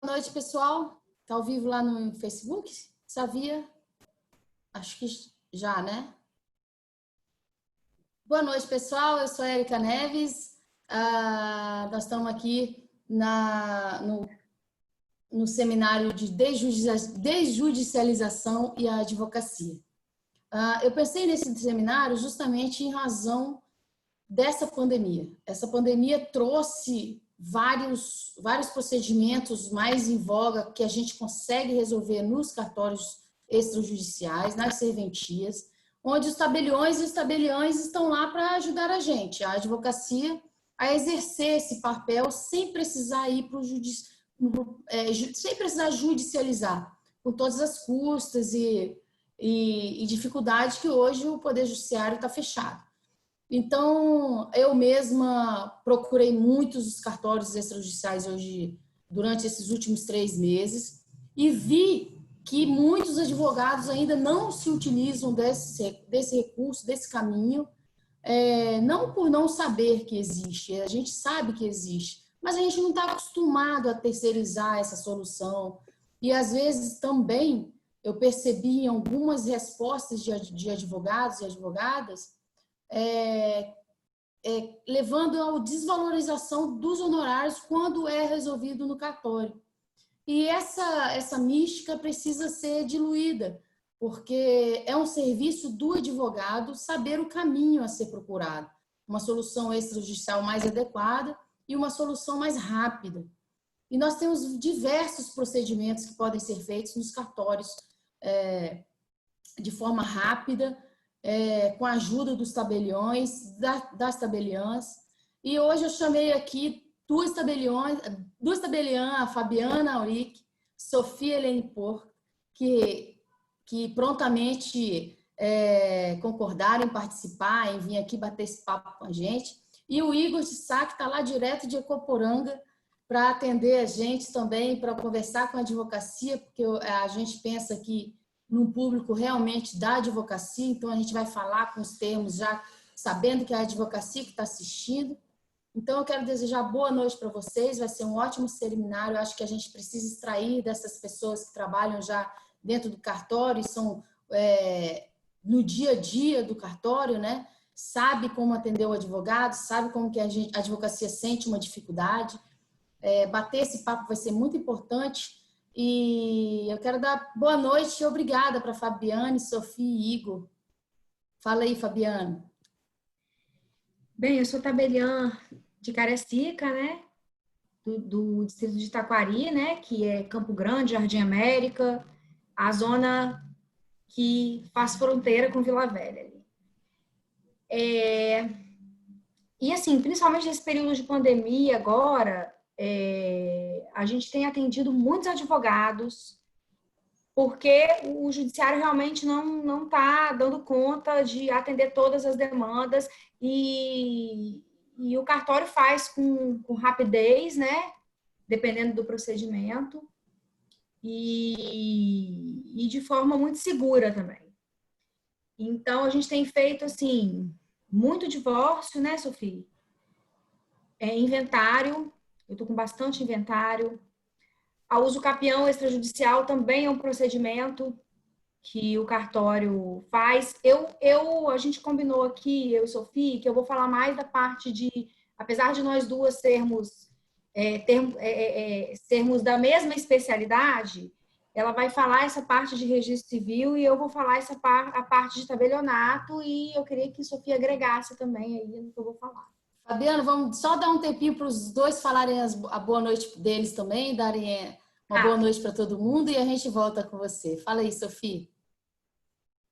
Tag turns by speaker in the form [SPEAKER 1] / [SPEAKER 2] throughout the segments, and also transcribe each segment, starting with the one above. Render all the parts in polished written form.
[SPEAKER 1] Boa noite, pessoal. Está ao vivo lá no Facebook? Sabia? Acho que já, né? Boa noite, pessoal. Eu sou a Erika Neves. Nós estamos aqui no seminário de desjudicialização e a advocacia. Eu pensei nesse seminário justamente em razão dessa pandemia. Essa pandemia trouxe vários procedimentos mais em voga que a gente consegue resolver nos cartórios extrajudiciais, nas serventias, onde os tabeliões e os tabeliães estão lá para ajudar a gente, a advocacia, a exercer esse papel sem precisar ir para o sem precisar judicializar, com todas as custas e dificuldades que hoje o Poder Judiciário está fechado. Então, eu mesma procurei muitos cartórios extrajudiciais hoje, durante esses últimos 3 meses, e vi que muitos advogados ainda não se utilizam desse recurso, desse caminho, não por não saber que existe, a gente sabe que existe, mas a gente não está acostumado a terceirizar essa solução. E, às vezes, também, eu percebi em algumas respostas de advogados e advogadas, levando à desvalorização dos honorários quando é resolvido no cartório. E essa mística precisa ser diluída, porque é um serviço do advogado saber o caminho a ser procurado, uma solução extrajudicial mais adequada e uma solução mais rápida. E nós temos diversos procedimentos que podem ser feitos nos cartórios de forma rápida, com a ajuda dos tabeliões, das tabeliãs. E hoje eu chamei aqui duas tabeliãs, a Fabiana Auric, Sofia Helene Porto, que prontamente concordaram em participar, em vir aqui bater esse papo com a gente. E o Igor de Sá, que está lá direto de Ecoporanga, para atender a gente também, para conversar com a advocacia, porque a gente pensa que num público realmente da advocacia, então a gente vai falar com os termos já sabendo que é a advocacia que está assistindo. Então eu quero desejar boa noite para vocês, vai ser um ótimo seminário, eu acho que a gente precisa extrair dessas pessoas que trabalham já dentro do cartório e são no dia a dia do cartório, né? Sabe como atender o advogado, sabe como que a advocacia sente uma dificuldade. Bater esse papo vai ser muito importante. E eu quero dar boa noite e obrigada para Fabiane, Sofia e Igor. Fala aí, Fabiane.
[SPEAKER 2] Bem, eu sou tabeliã de Cariacica, né? Do distrito de Taquari, né? Que é Campo Grande, Jardim América, a zona que faz fronteira com Vila Velha. E assim, principalmente nesse período de pandemia agora, a gente tem atendido muitos advogados, porque o judiciário realmente não está dando conta de atender todas as demandas e o cartório faz com rapidez, né? Dependendo do procedimento e de forma muito segura também. Então, a gente tem feito, assim, muito divórcio, né, Sofia? Inventário, eu estou com bastante inventário. A uso capião extrajudicial também é um procedimento que o cartório faz. A gente combinou aqui, eu e Sofia, que eu vou falar mais da parte de, apesar de nós duas sermos da mesma especialidade, ela vai falar essa parte de registro civil e eu vou falar a parte de tabelionato, e eu queria que Sofia agregasse também aí no que eu vou falar.
[SPEAKER 1] Fabiana, vamos só dar um tempinho para os dois falarem a boa noite deles também, darem uma boa noite para todo mundo e a gente volta com você. Fala aí, Sofia.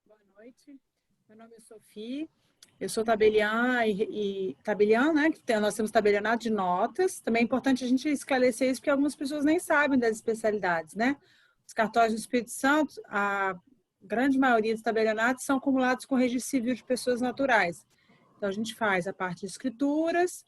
[SPEAKER 3] Boa noite, meu nome é Sofia, eu sou tabeliã e tabeliã, né? Nós temos tabelionato de notas. Também é importante a gente esclarecer isso, porque algumas pessoas nem sabem das especialidades, né? Os cartórios do Espírito Santo, a grande maioria dos tabelionatos são acumulados com registro civil de pessoas naturais. Então, a gente faz a parte de escrituras,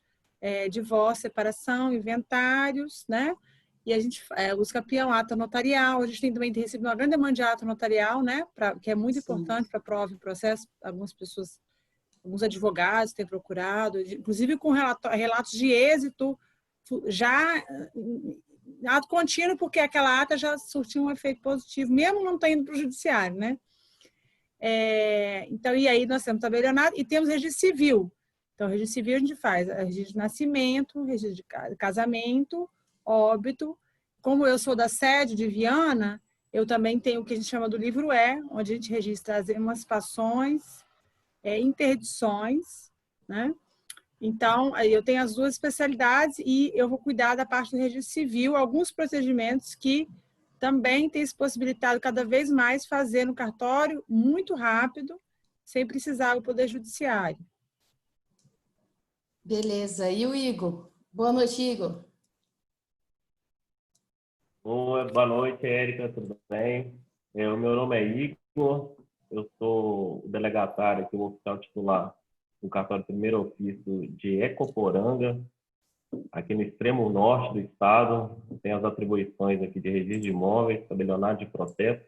[SPEAKER 3] divórcio, separação, inventários, né? E a gente usa capião, ata notarial. A gente tem também recebido uma grande demanda de ata notarial, né? Que é muito importante para prova e processo. Algumas pessoas, alguns advogados têm procurado, inclusive com relatos de êxito já ato contínuo, porque aquela ata já surtiu um efeito positivo, mesmo não tendo para o judiciário, né? Então, e aí nós temos tabelionato e temos registro civil. Então, registro civil a gente faz registro de nascimento, registro de casamento, óbito. Como eu sou da sede de Viana, eu também tenho o que a gente chama do livro E, onde a gente registra as emancipações, interdições, né? Então, aí eu tenho as duas especialidades e eu vou cuidar da parte do registro civil, alguns procedimentos que também têm se possibilitado cada vez mais fazer no cartório muito rápido, sem precisar do Poder Judiciário.
[SPEAKER 1] Beleza. E o Igor? Boa noite, Igor.
[SPEAKER 4] Boa noite, Érica, tudo bem? O meu nome é Igor, eu sou o delegatário aqui, o oficial titular do cartório primeiro ofício de Ecoporanga, aqui no extremo norte do estado. Tem as atribuições aqui de registro de imóveis, tabelionato de protesto,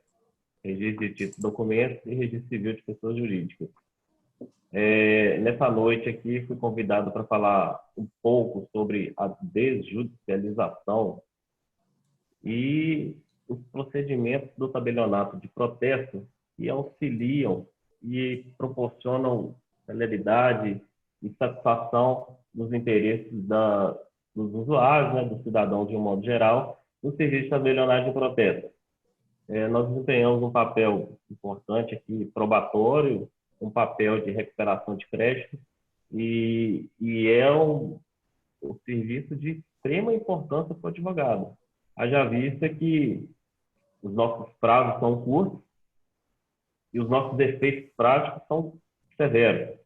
[SPEAKER 4] registro de títulos e documentos e registro civil de pessoas jurídicas. Nessa noite aqui fui convidado para falar um pouco sobre a desjudicialização e os procedimentos do tabelionato de protesto que auxiliam e proporcionam celeridade e satisfação dos interesses dos usuários, né, dos cidadãos de um modo geral, no serviço de tabelionato de protesto. Nós desempenhamos um papel importante aqui, probatório, um papel de recuperação de crédito e é um serviço de extrema importância para o advogado. Haja vista que os nossos prazos são curtos e os nossos efeitos práticos são severos.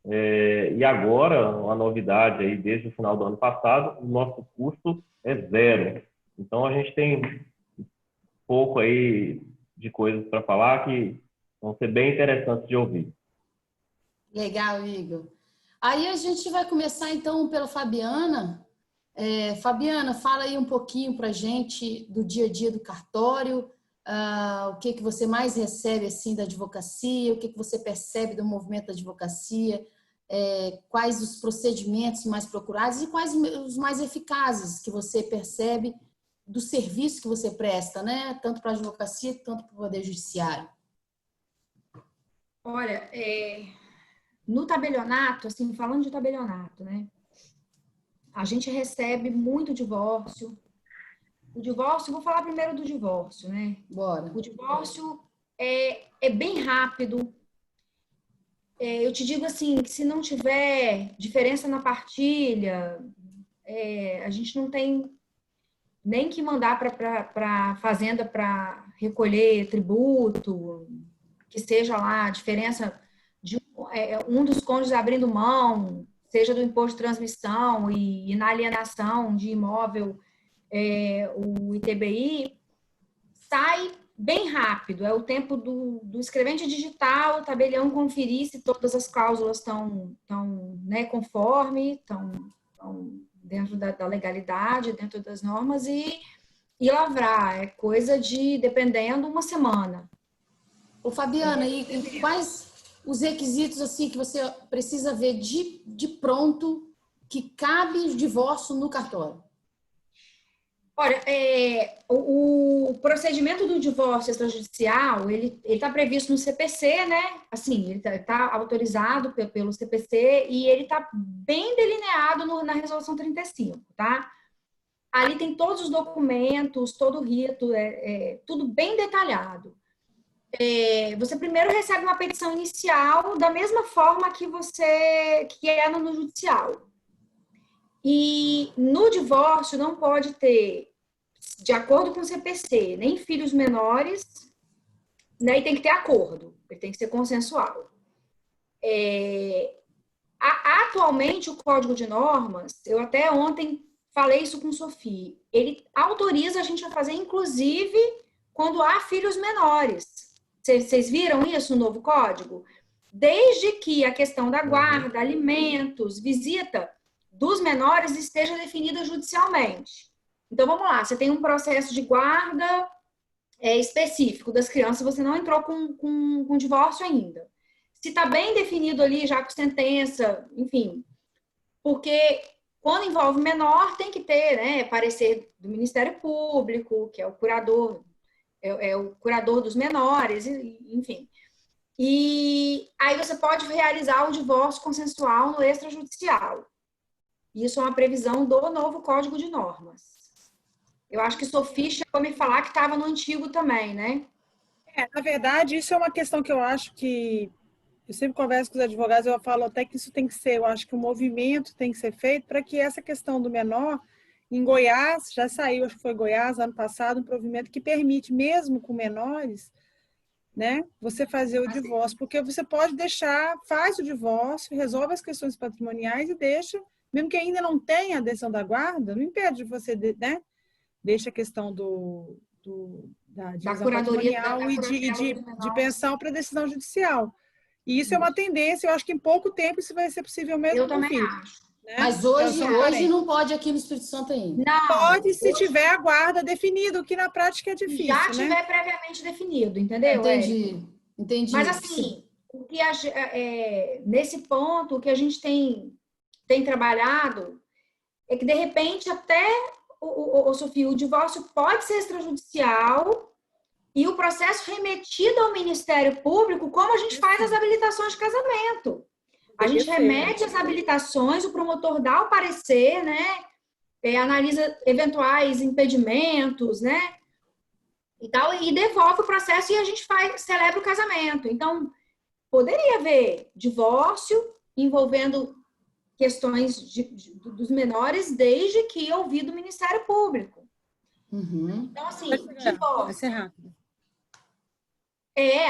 [SPEAKER 4] E agora, uma novidade aí, desde o final do ano passado, o nosso custo é zero. Então, a gente tem pouco aí de coisas para falar que vão ser bem interessantes de ouvir.
[SPEAKER 1] Legal, Igor. Aí a gente vai começar, então, pela Fabiana. Fabiana, fala aí um pouquinho para a gente do dia a dia do cartório, o que você mais recebe assim da advocacia, o que você percebe do movimento da advocacia, quais os procedimentos mais procurados e quais os mais eficazes que você percebe do serviço que você presta, né? Tanto para a advocacia quanto para o Poder Judiciário.
[SPEAKER 2] Olha, no tabelionato, assim, falando de tabelionato, né? A gente recebe muito divórcio. O divórcio, vou falar primeiro do divórcio, né?
[SPEAKER 1] Bora.
[SPEAKER 2] O divórcio é bem rápido. Eu te digo assim, que se não tiver diferença na partilha, a gente não tem nem que mandar para a fazenda para recolher tributo, que seja lá a diferença de um dos cônjuges abrindo mão, seja do imposto de transmissão e na alienação de imóvel, o ITBI, sai bem rápido. É o tempo do escrevente digitar, o tabelião conferir se todas as cláusulas estão né, conforme, estão dentro da legalidade, dentro das normas e lavrar. É coisa de, dependendo, uma semana.
[SPEAKER 1] Ô, Fabiana, e quais os requisitos assim que você precisa ver de pronto que cabe divórcio no cartório?
[SPEAKER 2] Olha, o procedimento do divórcio extrajudicial, ele está previsto no CPC, né? Assim, ele tá autorizado pelo CPC e ele está bem delineado na Resolução 35, tá? Ali tem todos os documentos, todo o rito, tudo bem detalhado. Você primeiro recebe uma petição inicial da mesma forma que é no judicial. E no divórcio não pode ter, de acordo com o CPC, nem filhos menores, né, e tem que ter acordo, ele tem que ser consensual. Atualmente, o Código de Normas, eu até ontem falei isso com Sofia, ele autoriza a gente a fazer, inclusive, quando há filhos menores. Vocês viram isso no novo Código? Desde que a questão da guarda, alimentos, visita dos menores esteja definida judicialmente. Então, vamos lá, você tem um processo de guarda específico das crianças, você não entrou com divórcio ainda. Se está bem definido ali, já com sentença, enfim, porque Quando envolve menor, tem que ter, né, parecer do Ministério Público, que é o curador, é o curador dos menores, enfim. E aí você pode realizar o divórcio consensual no extrajudicial. Isso é uma previsão do novo Código de Normas. Eu acho que Sofia chegou a me falar que estava no antigo também, né?
[SPEAKER 3] Na verdade, isso é uma questão que eu acho que eu sempre converso com os advogados, eu falo até que isso tem que ser, eu acho que o movimento tem que ser feito para que essa questão do menor, em Goiás, já saiu, acho que foi Goiás, ano passado, um provimento que permite, mesmo com menores, né, você fazer o divórcio, porque você pode deixar, faz o divórcio, resolve as questões patrimoniais e deixa, mesmo que ainda não tenha a decisão da guarda, não impede de você, né, deixa a questão da divisão patrimonial de pensão para decisão judicial. E isso é uma tendência, eu acho que em pouco tempo isso vai ser possível mesmo.
[SPEAKER 2] Eu também acho.
[SPEAKER 3] Né?
[SPEAKER 1] Mas hoje não pode aqui no Espírito Santo ainda.
[SPEAKER 2] Não,
[SPEAKER 3] pode se tiver a guarda definida, o que na prática é difícil.
[SPEAKER 2] Já tiver previamente definido, entendeu?
[SPEAKER 1] Entendi.
[SPEAKER 2] Mas assim, o que nesse ponto, o que a gente tem trabalhado é que, de repente, até, Sofia, o divórcio pode ser extrajudicial e o processo remetido ao Ministério Público, como a gente faz as habilitações de casamento. A gente remete as habilitações, o promotor dá o parecer, né? Analisa eventuais impedimentos, né? E tal, e devolve o processo e a gente celebra o casamento. Então, poderia haver divórcio envolvendo questões dos menores, desde que ouvido o Ministério Público.
[SPEAKER 1] Uhum.
[SPEAKER 2] Então, assim, divórcio.
[SPEAKER 3] Vai ser rápido.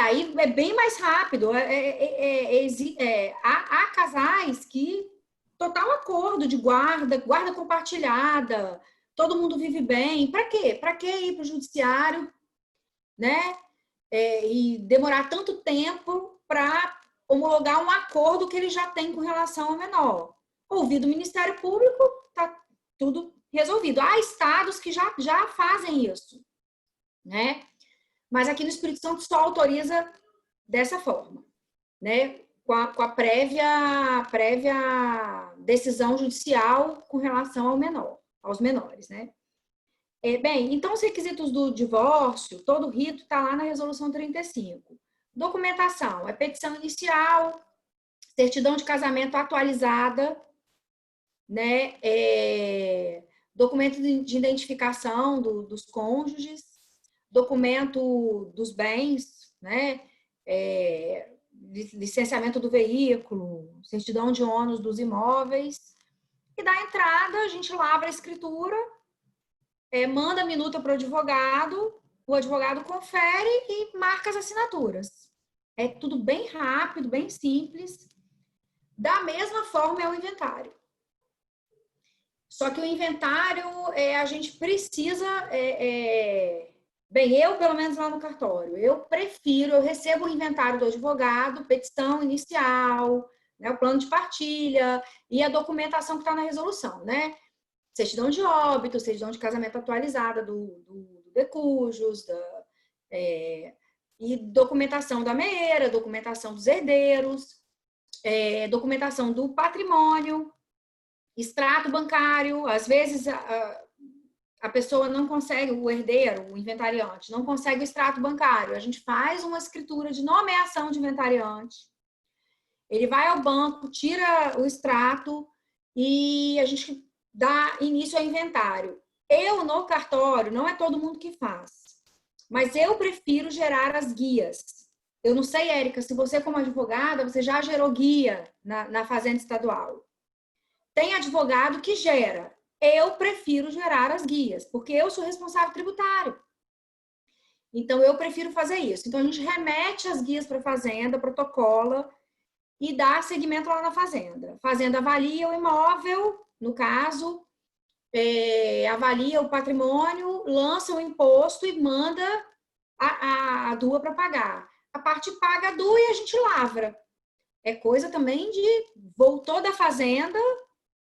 [SPEAKER 2] Aí é bem mais rápido. Há casais que total acordo de guarda compartilhada, todo mundo vive bem. Para quê? Para que ir para o judiciário, né? E demorar tanto tempo para homologar um acordo que ele já tem com relação ao menor. Ouvido o Ministério Público, tá tudo resolvido. Há estados que já fazem isso, né? Mas aqui no Espírito Santo só autoriza dessa forma, né? Com a prévia decisão judicial com relação aos menores, né? Bem, então os requisitos do divórcio, todo o rito está lá na Resolução 35. Documentação, petição inicial, certidão de casamento atualizada, né? Documento de identificação dos cônjuges, documento dos bens, né? Licenciamento do veículo, certidão de ônus dos imóveis. E da entrada, a gente lavra a escritura, manda a minuta para o advogado confere e marca as assinaturas. É tudo bem rápido, bem simples. Da mesma forma é o inventário. Só que o inventário, a gente precisa... Bem, eu, pelo menos lá no cartório, eu recebo o inventário do advogado, petição inicial, né, o plano de partilha e a documentação que está na resolução, né? Certidão de óbito, certidão de casamento atualizada do decujus, e documentação da meeira, documentação dos herdeiros, documentação do patrimônio, extrato bancário. Às vezes a pessoa não consegue, o herdeiro, o inventariante, não consegue o extrato bancário. A gente faz uma escritura de nomeação de inventariante. Ele vai ao banco, tira o extrato e a gente dá início ao inventário. Eu, no cartório, não é todo mundo que faz, mas eu prefiro gerar as guias. Eu não sei, Érica, se você, como advogada, você já gerou guia na Fazenda Estadual. Tem advogado que gera. Eu prefiro gerar as guias, porque eu sou responsável tributário. Então, eu prefiro fazer isso. Então, a gente remete as guias para a Fazenda, protocola e dá seguimento lá na Fazenda. A Fazenda avalia o imóvel, no caso, avalia o patrimônio, lança o imposto e manda a DUA para pagar. A parte paga a DUA e a gente lavra. É coisa também de... Voltou da Fazenda...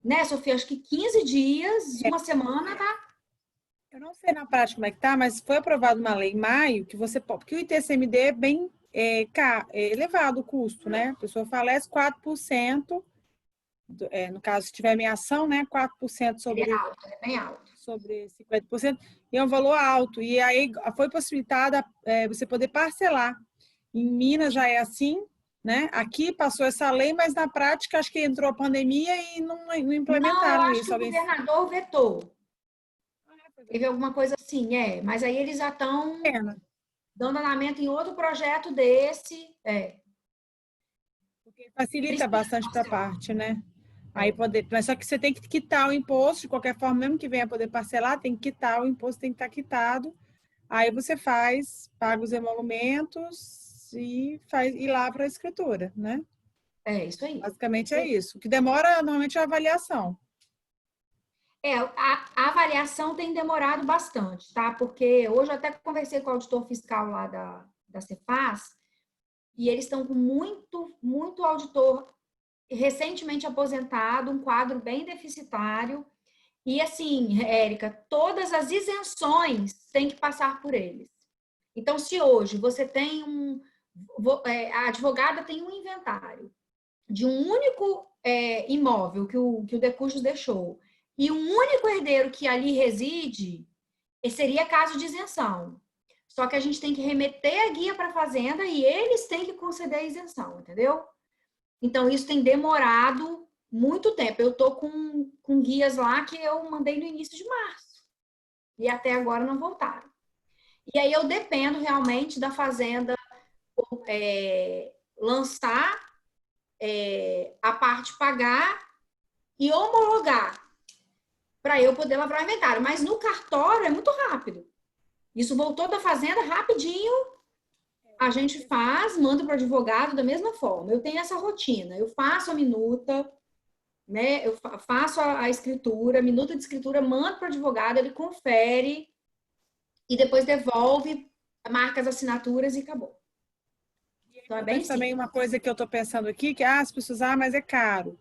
[SPEAKER 2] Né, Sofia? Acho que 15 dias, uma semana, tá?
[SPEAKER 3] Eu não sei na prática como é que tá, mas foi aprovada uma lei em maio que você pode... Porque o ITCMD é bem elevado o custo, né? A pessoa falece 4%, no caso, se tiver meação, né, 4% sobre,
[SPEAKER 2] Ele é alto, é bem alto.
[SPEAKER 3] sobre 50%, e é um valor alto. E aí foi possibilitada você poder parcelar. Em Minas já é assim, né? Aqui passou essa lei, mas na prática acho que entrou a pandemia e não implementaram
[SPEAKER 2] Não, eu acho
[SPEAKER 3] isso.
[SPEAKER 2] que o governador vetou. Teve alguma coisa assim, mas aí eles já estão dando andamento em outro projeto desse.
[SPEAKER 3] Porque facilita bastante para a parte, né? Aí mas só que você tem que quitar o imposto, de qualquer forma, mesmo que venha poder parcelar, tem que quitar, o imposto tem que estar quitado. Aí você paga os emolumentos e faz ir lá para a escritura, né?
[SPEAKER 2] Isso aí.
[SPEAKER 3] Basicamente é isso. O que demora normalmente é a avaliação.
[SPEAKER 2] A avaliação tem demorado bastante, tá? Porque hoje eu até conversei com o auditor fiscal lá da Cefaz, e eles estão com muito auditor recentemente aposentado, um quadro bem deficitário. E assim, Érica, todas as isenções têm que passar por eles. Então, se hoje você tem a advogada tem um inventário de um único imóvel que o Decursos deixou e um único herdeiro que ali reside, seria caso de isenção. Só que a gente tem que remeter a guia para a fazenda e eles têm que conceder a isenção, entendeu? Então, isso tem demorado muito tempo. Eu estou com guias lá que eu mandei no início de março. E até agora não voltaram. E aí eu dependo realmente da fazenda lançar a parte pagar e homologar para eu poder lavrar o inventário. Mas no cartório é muito rápido. Isso voltou da fazenda rapidinho. A gente manda para o advogado da mesma forma. Eu tenho essa rotina. Eu faço a minuta, né? Eu faço a escritura, minuta de escritura, mando para o advogado, ele confere e depois devolve, marca as assinaturas e acabou. Então é bem simples.
[SPEAKER 3] Também uma coisa que eu estou pensando aqui, que as pessoas, mas é caro.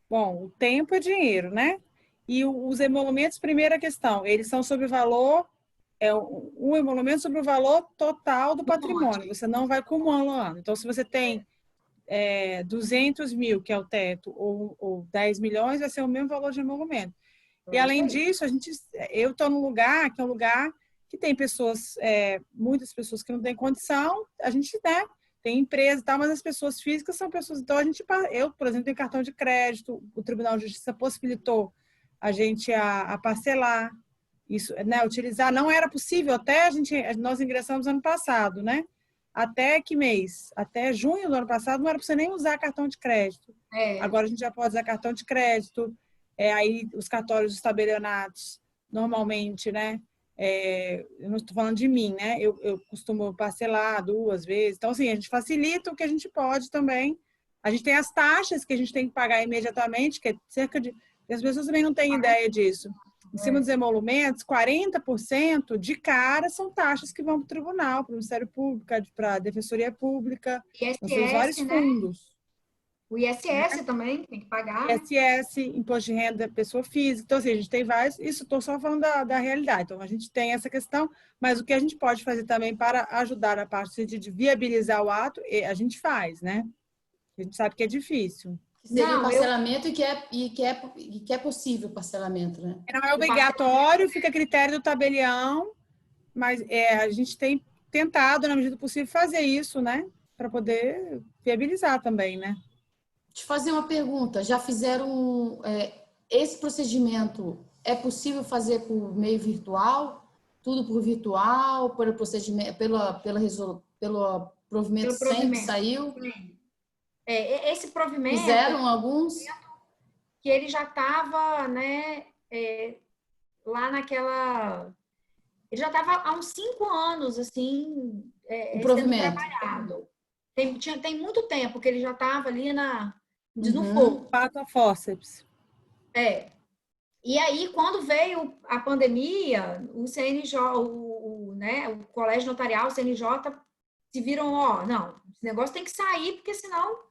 [SPEAKER 3] Bom, o tempo é dinheiro, né? E os emolumentos, primeira questão, eles são sobre o valor, um emolumento sobre o valor total do patrimônio. Você não vai acumulando. Então, se você tem 200 mil, que é o teto, ou 10 milhões, vai ser o mesmo valor de emolumento. E, além disso, eu estou num lugar que é um lugar que tem pessoas, muitas pessoas que não têm condição, a gente, né, tem empresa e tal, mas as pessoas físicas são pessoas... Então, eu, por exemplo, tenho cartão de crédito, o Tribunal de Justiça possibilitou a gente a parcelar, isso, né, utilizar, não era possível, até nós ingressamos ano passado, né? Até que mês? Até junho do ano passado não era para você nem usar cartão de crédito. Agora a gente já pode usar cartão de crédito, aí os cartórios dos tabelionatos, normalmente, né? Eu não estou falando de mim, né? Eu costumo parcelar 2 vezes. Então, assim, a gente facilita o que a gente pode também. A gente tem as taxas que a gente tem que pagar imediatamente, que é cerca de... As pessoas também não têm ideia disso. Em cima dos emolumentos, 40% de cara são taxas que vão para o tribunal, para o Ministério Público, para a Defensoria Pública, nos seus vários fundos.
[SPEAKER 2] O ISS também tem que pagar.
[SPEAKER 3] ISS, Imposto de Renda da Pessoa Física. Então, assim, a gente tem vários... Isso estou só falando da realidade. Então, a gente tem essa questão, mas o que a gente pode fazer também para ajudar a parte de viabilizar o ato, a gente faz, né? A gente sabe que é difícil.
[SPEAKER 1] Seria parcelamento e que é possível parcelamento, né?
[SPEAKER 3] Não é obrigatório, fica a critério do tabelião, mas a gente tem tentado, na medida do possível, fazer isso, né? Para poder viabilizar também, né?
[SPEAKER 1] Deixa eu fazer uma pergunta. Já fizeram esse procedimento? É possível fazer por meio virtual? Tudo por virtual? Pelo procedimento, pelo provimento 100 que saiu?
[SPEAKER 2] Esse provimento...
[SPEAKER 1] Fizeram alguns?
[SPEAKER 2] Que ele já estava, né, lá naquela... Ele já estava há uns 5 anos, assim, sendo trabalhado. Tem muito tempo que ele já estava ali no fogo.
[SPEAKER 3] Pata forceps.
[SPEAKER 2] E aí, quando veio a pandemia, o CNJ, né, o Colégio Notarial, o CNJ, se viram, não, esse negócio tem que sair, porque senão...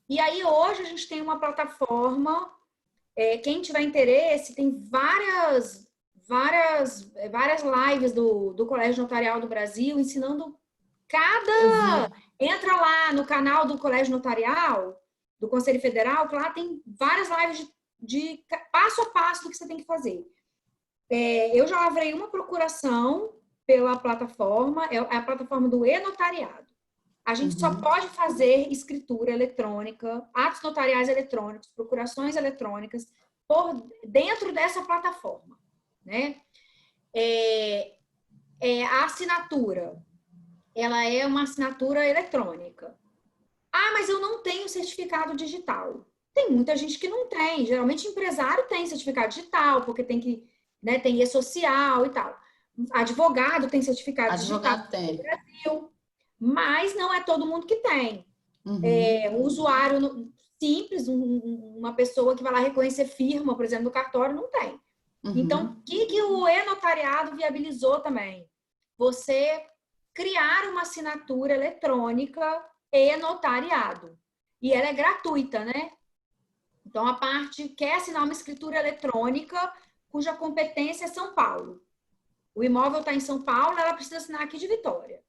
[SPEAKER 2] E aí, hoje, a gente tem uma plataforma, quem tiver interesse, tem várias lives do Colégio Notarial do Brasil, ensinando entra lá no canal do Colégio Notarial, do Conselho Federal, que lá tem várias lives de passo a passo do que você tem que fazer. Eu já lavrei uma procuração pela plataforma, é a plataforma do e-notariado. A gente só pode fazer escritura eletrônica, atos notariais eletrônicos, procurações eletrônicas, por dentro dessa plataforma, né? A assinatura, ela é uma assinatura eletrônica. Ah, mas eu não tenho certificado digital. Tem muita gente que não tem. Geralmente, empresário tem certificado digital, porque tem que, né, tem e-social e tal. Advogado tem certificado digital
[SPEAKER 1] tem.
[SPEAKER 2] no Brasil, mas não é todo mundo que tem. Um usuário simples, uma pessoa que vai lá reconhecer firma, por exemplo, no cartório, não tem. Então, o que o e-notariado viabilizou também? Você criar uma assinatura eletrônica e-notariado. E ela é gratuita, né? Então, a parte quer assinar uma escritura eletrônica cuja competência é São Paulo. O imóvel está em São Paulo, ela precisa assinar aqui de Vitória.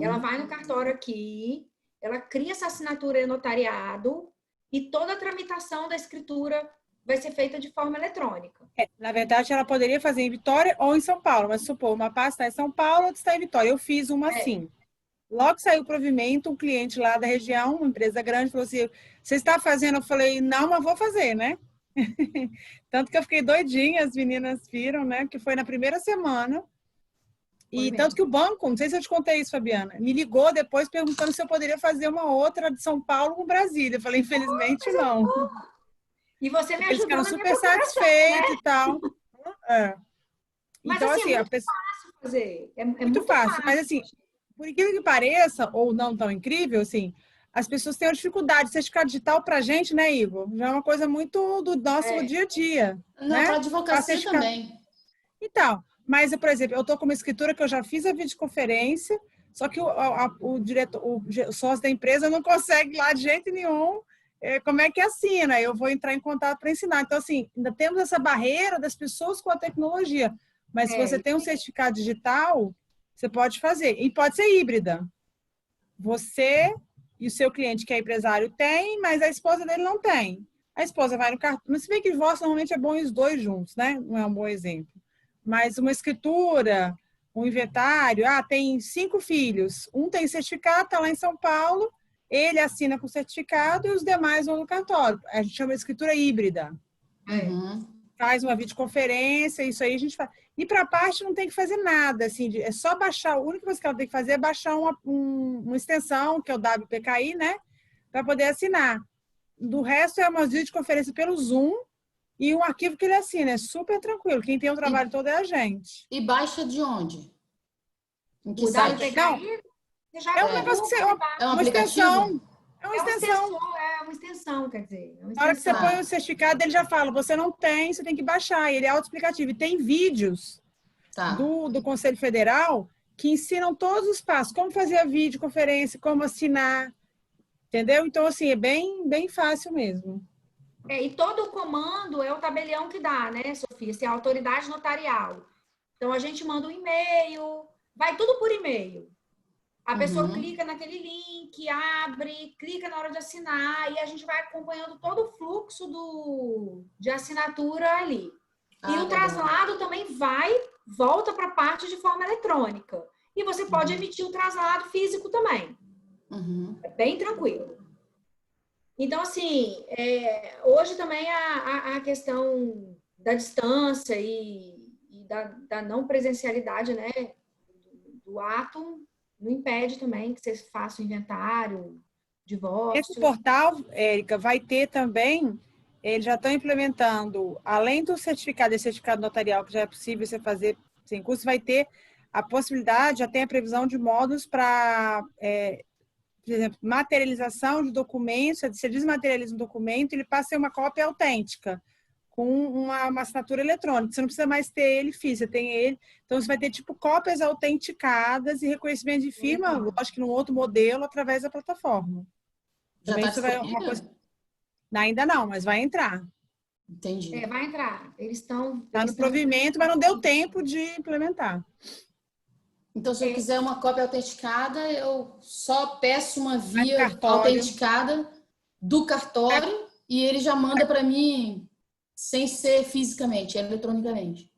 [SPEAKER 2] Ela vai no cartório aqui, ela cria essa assinatura e-notariado e toda a tramitação da escritura vai ser feita de forma eletrônica.
[SPEAKER 3] Na verdade, ela poderia fazer em Vitória ou em São Paulo, mas supor, uma pasta está em São Paulo, outra está em Vitória. Eu fiz uma assim. Logo que saiu o provimento, um cliente lá da região, uma empresa grande, falou assim, você está fazendo? Eu falei, não, mas vou fazer, né? Tanto que eu fiquei doidinha, as meninas viram, né? Que foi na primeira semana. E tanto que o banco, não sei se eu te contei isso, Fabiana, me ligou depois perguntando se eu poderia fazer uma outra de São Paulo com Brasília. Eu falei, infelizmente, não.
[SPEAKER 2] E você me ajudou.
[SPEAKER 3] Eles ficaram super satisfeitos, né? E tal.
[SPEAKER 2] Mas,
[SPEAKER 3] então, assim,
[SPEAKER 2] é
[SPEAKER 3] a
[SPEAKER 2] muito
[SPEAKER 3] pessoa...
[SPEAKER 2] fácil fazer. É
[SPEAKER 3] muito fácil. Mas, assim, por incrível que pareça, ou não tão incrível, assim, as pessoas têm uma dificuldade. Certificado digital pra gente, né, Igor? Já é uma coisa muito do nosso dia a dia.
[SPEAKER 1] Não,
[SPEAKER 3] né?
[SPEAKER 1] para advocacia também.
[SPEAKER 3] Então, mas, por exemplo, eu estou com uma escritura que eu já fiz a videoconferência, só que o diretor, o sócio da empresa não consegue lá de jeito nenhum. Como é que assina? Eu vou entrar em contato para ensinar. Então, assim, ainda temos essa barreira das pessoas com a tecnologia. Mas se você tem um certificado digital, você pode fazer. E pode ser híbrida. Você e o seu cliente, que é empresário, tem, mas a esposa dele não tem. A esposa vai no cartório. Mas se bem que divórcio normalmente é bom os dois juntos, né? Não é um bom exemplo. Mas uma escritura, um inventário, tem 5 filhos. Um tem certificado, está lá em São Paulo, ele assina com certificado e os demais vão no cartório. A gente chama de escritura híbrida. Faz uma videoconferência, isso aí a gente faz. E para a parte não tem que fazer nada, assim, é só baixar, a única coisa que ela tem que fazer é baixar uma extensão, que é o WPKI, né? Para poder assinar. Do resto é uma videoconferência pelo Zoom e um arquivo que ele assina, é super tranquilo. Quem tem o trabalho todo é a gente.
[SPEAKER 1] E baixa de onde?
[SPEAKER 2] Em que site?
[SPEAKER 3] É um negócio que você...
[SPEAKER 1] É um
[SPEAKER 3] uma extensão. É uma
[SPEAKER 2] extensão, quer dizer.
[SPEAKER 3] Na hora que você põe o certificado, ele já fala, você não tem, você tem que baixar. Ele é autoexplicativo. E tem vídeos do Conselho Federal que ensinam todos os passos. Como fazer a videoconferência, como assinar. Entendeu? Então, assim, é bem fácil mesmo.
[SPEAKER 2] E todo o comando é o tabelião que dá, né, Sofia? Se é a autoridade notarial. Então, a gente manda um e-mail, vai tudo por e-mail. A pessoa clica naquele link, abre, clica na hora de assinar e a gente vai acompanhando todo o fluxo de assinatura ali. E o traslado também volta para a parte de forma eletrônica. E você pode emitir o traslado físico também. É bem tranquilo. Então, assim, hoje também a questão da distância e da não presencialidade, né, do ato não impede também que você faça o inventário, divórcio.
[SPEAKER 3] Esse portal, Érica, vai ter também, eles já estão implementando, além do certificado notarial, que já é possível você fazer sem custo, vai ter a possibilidade, já tem a previsão de módulos para, por exemplo, materialização de documentos, se você desmaterializa um documento, ele passa a ser uma cópia autêntica, com uma assinatura eletrônica. Você não precisa mais ter ele físico, você tem ele. Então, você vai ter, tipo, cópias autenticadas e reconhecimento de firma, lógico que num outro modelo, através da plataforma.
[SPEAKER 1] Já
[SPEAKER 3] também
[SPEAKER 1] está disponível?
[SPEAKER 3] Ainda não, mas vai entrar.
[SPEAKER 1] Entendi.
[SPEAKER 2] Vai entrar. Eles estão...
[SPEAKER 3] Está no provimento, mas não deu tempo de implementar.
[SPEAKER 1] Então, se eu quiser uma cópia autenticada, eu só peço uma via autenticada do cartório e ele já manda para mim sem ser fisicamente, eletronicamente.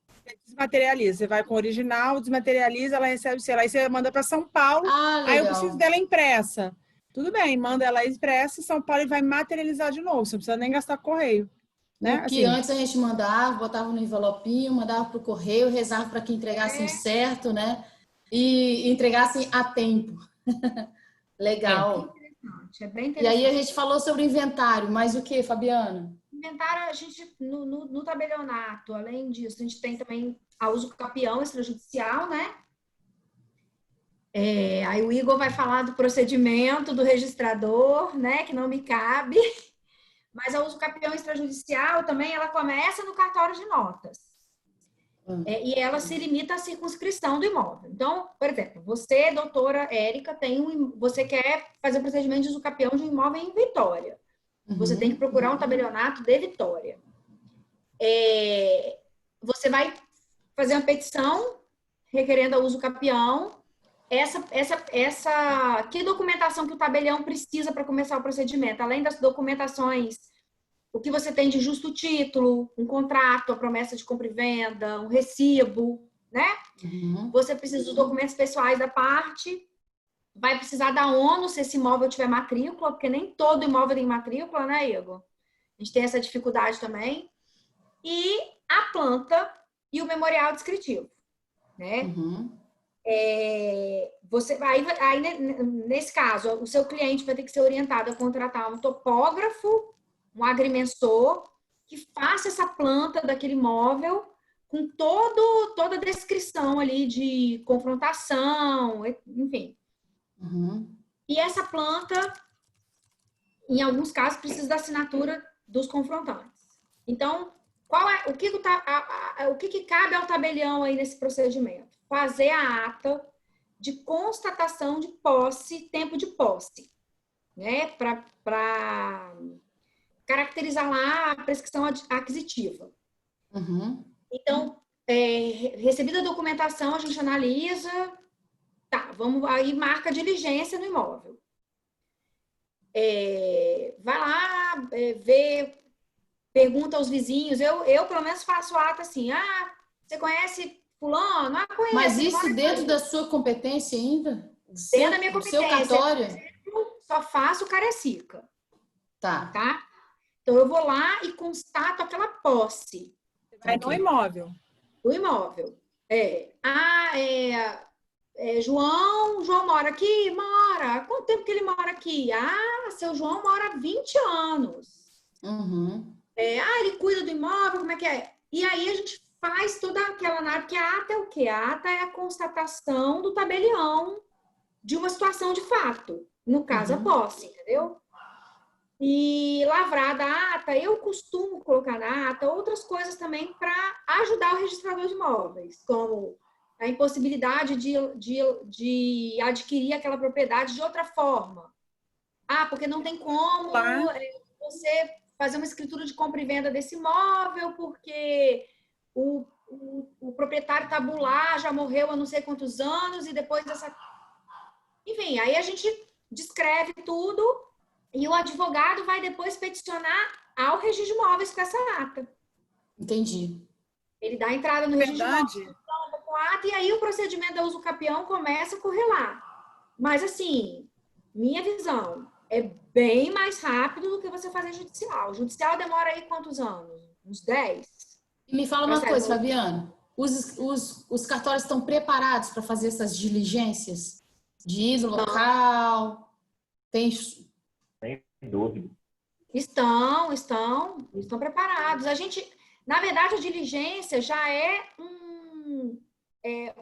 [SPEAKER 3] Desmaterializa. Você vai com o original, desmaterializa, ela recebe o selo. Aí você manda para São Paulo.
[SPEAKER 1] Ah,
[SPEAKER 3] Aí eu preciso
[SPEAKER 1] legal.
[SPEAKER 3] dela impressa. Tudo bem, manda ela impressa, São Paulo e vai materializar de novo. Você não precisa nem gastar correio. Né?
[SPEAKER 1] Porque
[SPEAKER 3] Assim,
[SPEAKER 1] antes a gente mandava, botava no envelopinho, mandava para o correio, rezava para que entregassem certo, né? E entregassem a tempo. Legal.
[SPEAKER 2] É bem
[SPEAKER 1] E aí a
[SPEAKER 2] interessante.
[SPEAKER 1] gente falou sobre inventário, mas o que, Fabiana?
[SPEAKER 2] Inventário, a gente, no tabelionato, além disso, a gente tem também a uso capião extrajudicial, né? Aí o Igor vai falar do procedimento do registrador, né? Que não me cabe. Mas a uso capião extrajudicial também, ela começa no cartório de notas. E ela se limita à circunscrição do imóvel. Então, por exemplo, você, doutora Érica, você quer fazer o procedimento de uso capião de um imóvel em Vitória. Você tem que procurar um tabelionato de Vitória. Você vai fazer uma petição requerendo a uso capião. Que documentação que o tabelião precisa para começar o procedimento? Além das documentações, o que você tem de justo título, um contrato, a promessa de compra e venda, um recibo, né? Você precisa dos documentos pessoais da parte. Vai precisar da ONU se esse imóvel tiver matrícula, porque nem todo imóvel tem matrícula, né, Igor? A gente tem essa dificuldade também. E a planta e o memorial descritivo, né? Nesse caso, o seu cliente vai ter que ser orientado a contratar um topógrafo, um agrimensor, que faça essa planta daquele imóvel com toda a descrição ali de confrontação, enfim. E essa planta, em alguns casos, precisa da assinatura dos confrontantes. Então, o que cabe ao tabelião aí nesse procedimento? Fazer a ata de constatação de posse, tempo de posse, né? Para caracterizar lá a prescrição aquisitiva. Então, recebida a documentação, a gente analisa, vamos aí, marca a diligência no imóvel. Vai lá, vê, pergunta aos vizinhos. Eu pelo menos faço ata assim, você conhece fulano? Conheço.
[SPEAKER 1] Mas isso dentro da sua competência ainda?
[SPEAKER 2] Dentro da minha competência.
[SPEAKER 1] Seu cartório?
[SPEAKER 2] Eu só faço Cariacica.
[SPEAKER 1] Tá.
[SPEAKER 2] Então, eu vou lá e constato aquela posse.
[SPEAKER 3] No imóvel.
[SPEAKER 2] Do imóvel. João mora aqui? Mora. Há quanto tempo que ele mora aqui? Seu João mora há 20 anos. Ele cuida do imóvel, como é que é? E aí a gente faz toda aquela análise, porque a ata é o quê? A ata é a constatação do tabelião de uma situação de fato. No caso, a posse, entendeu? E lavrada a ata, eu costumo colocar na ata outras coisas também para ajudar o registrador de imóveis, como a impossibilidade de adquirir aquela propriedade de outra forma. Porque não tem como você fazer uma escritura de compra e venda desse imóvel, porque o proprietário tabular já morreu há não sei quantos anos, e depois dessa... Enfim, aí a gente descreve tudo, e o advogado vai depois peticionar ao registro de imóveis com essa ata.
[SPEAKER 1] Entendi.
[SPEAKER 2] Ele dá a entrada no registro de imóveis com a ata, e aí o procedimento da uso capião começa a correr lá. Mas, assim, minha visão, é bem mais rápido do que você fazer judicial. O judicial demora aí quantos anos? Uns 10?
[SPEAKER 1] E me fala uma coisa, Fabiana. Os cartórios estão preparados para fazer essas diligências de ir no local?
[SPEAKER 4] Sem dúvida.
[SPEAKER 2] Estão preparados. Na verdade, a diligência já é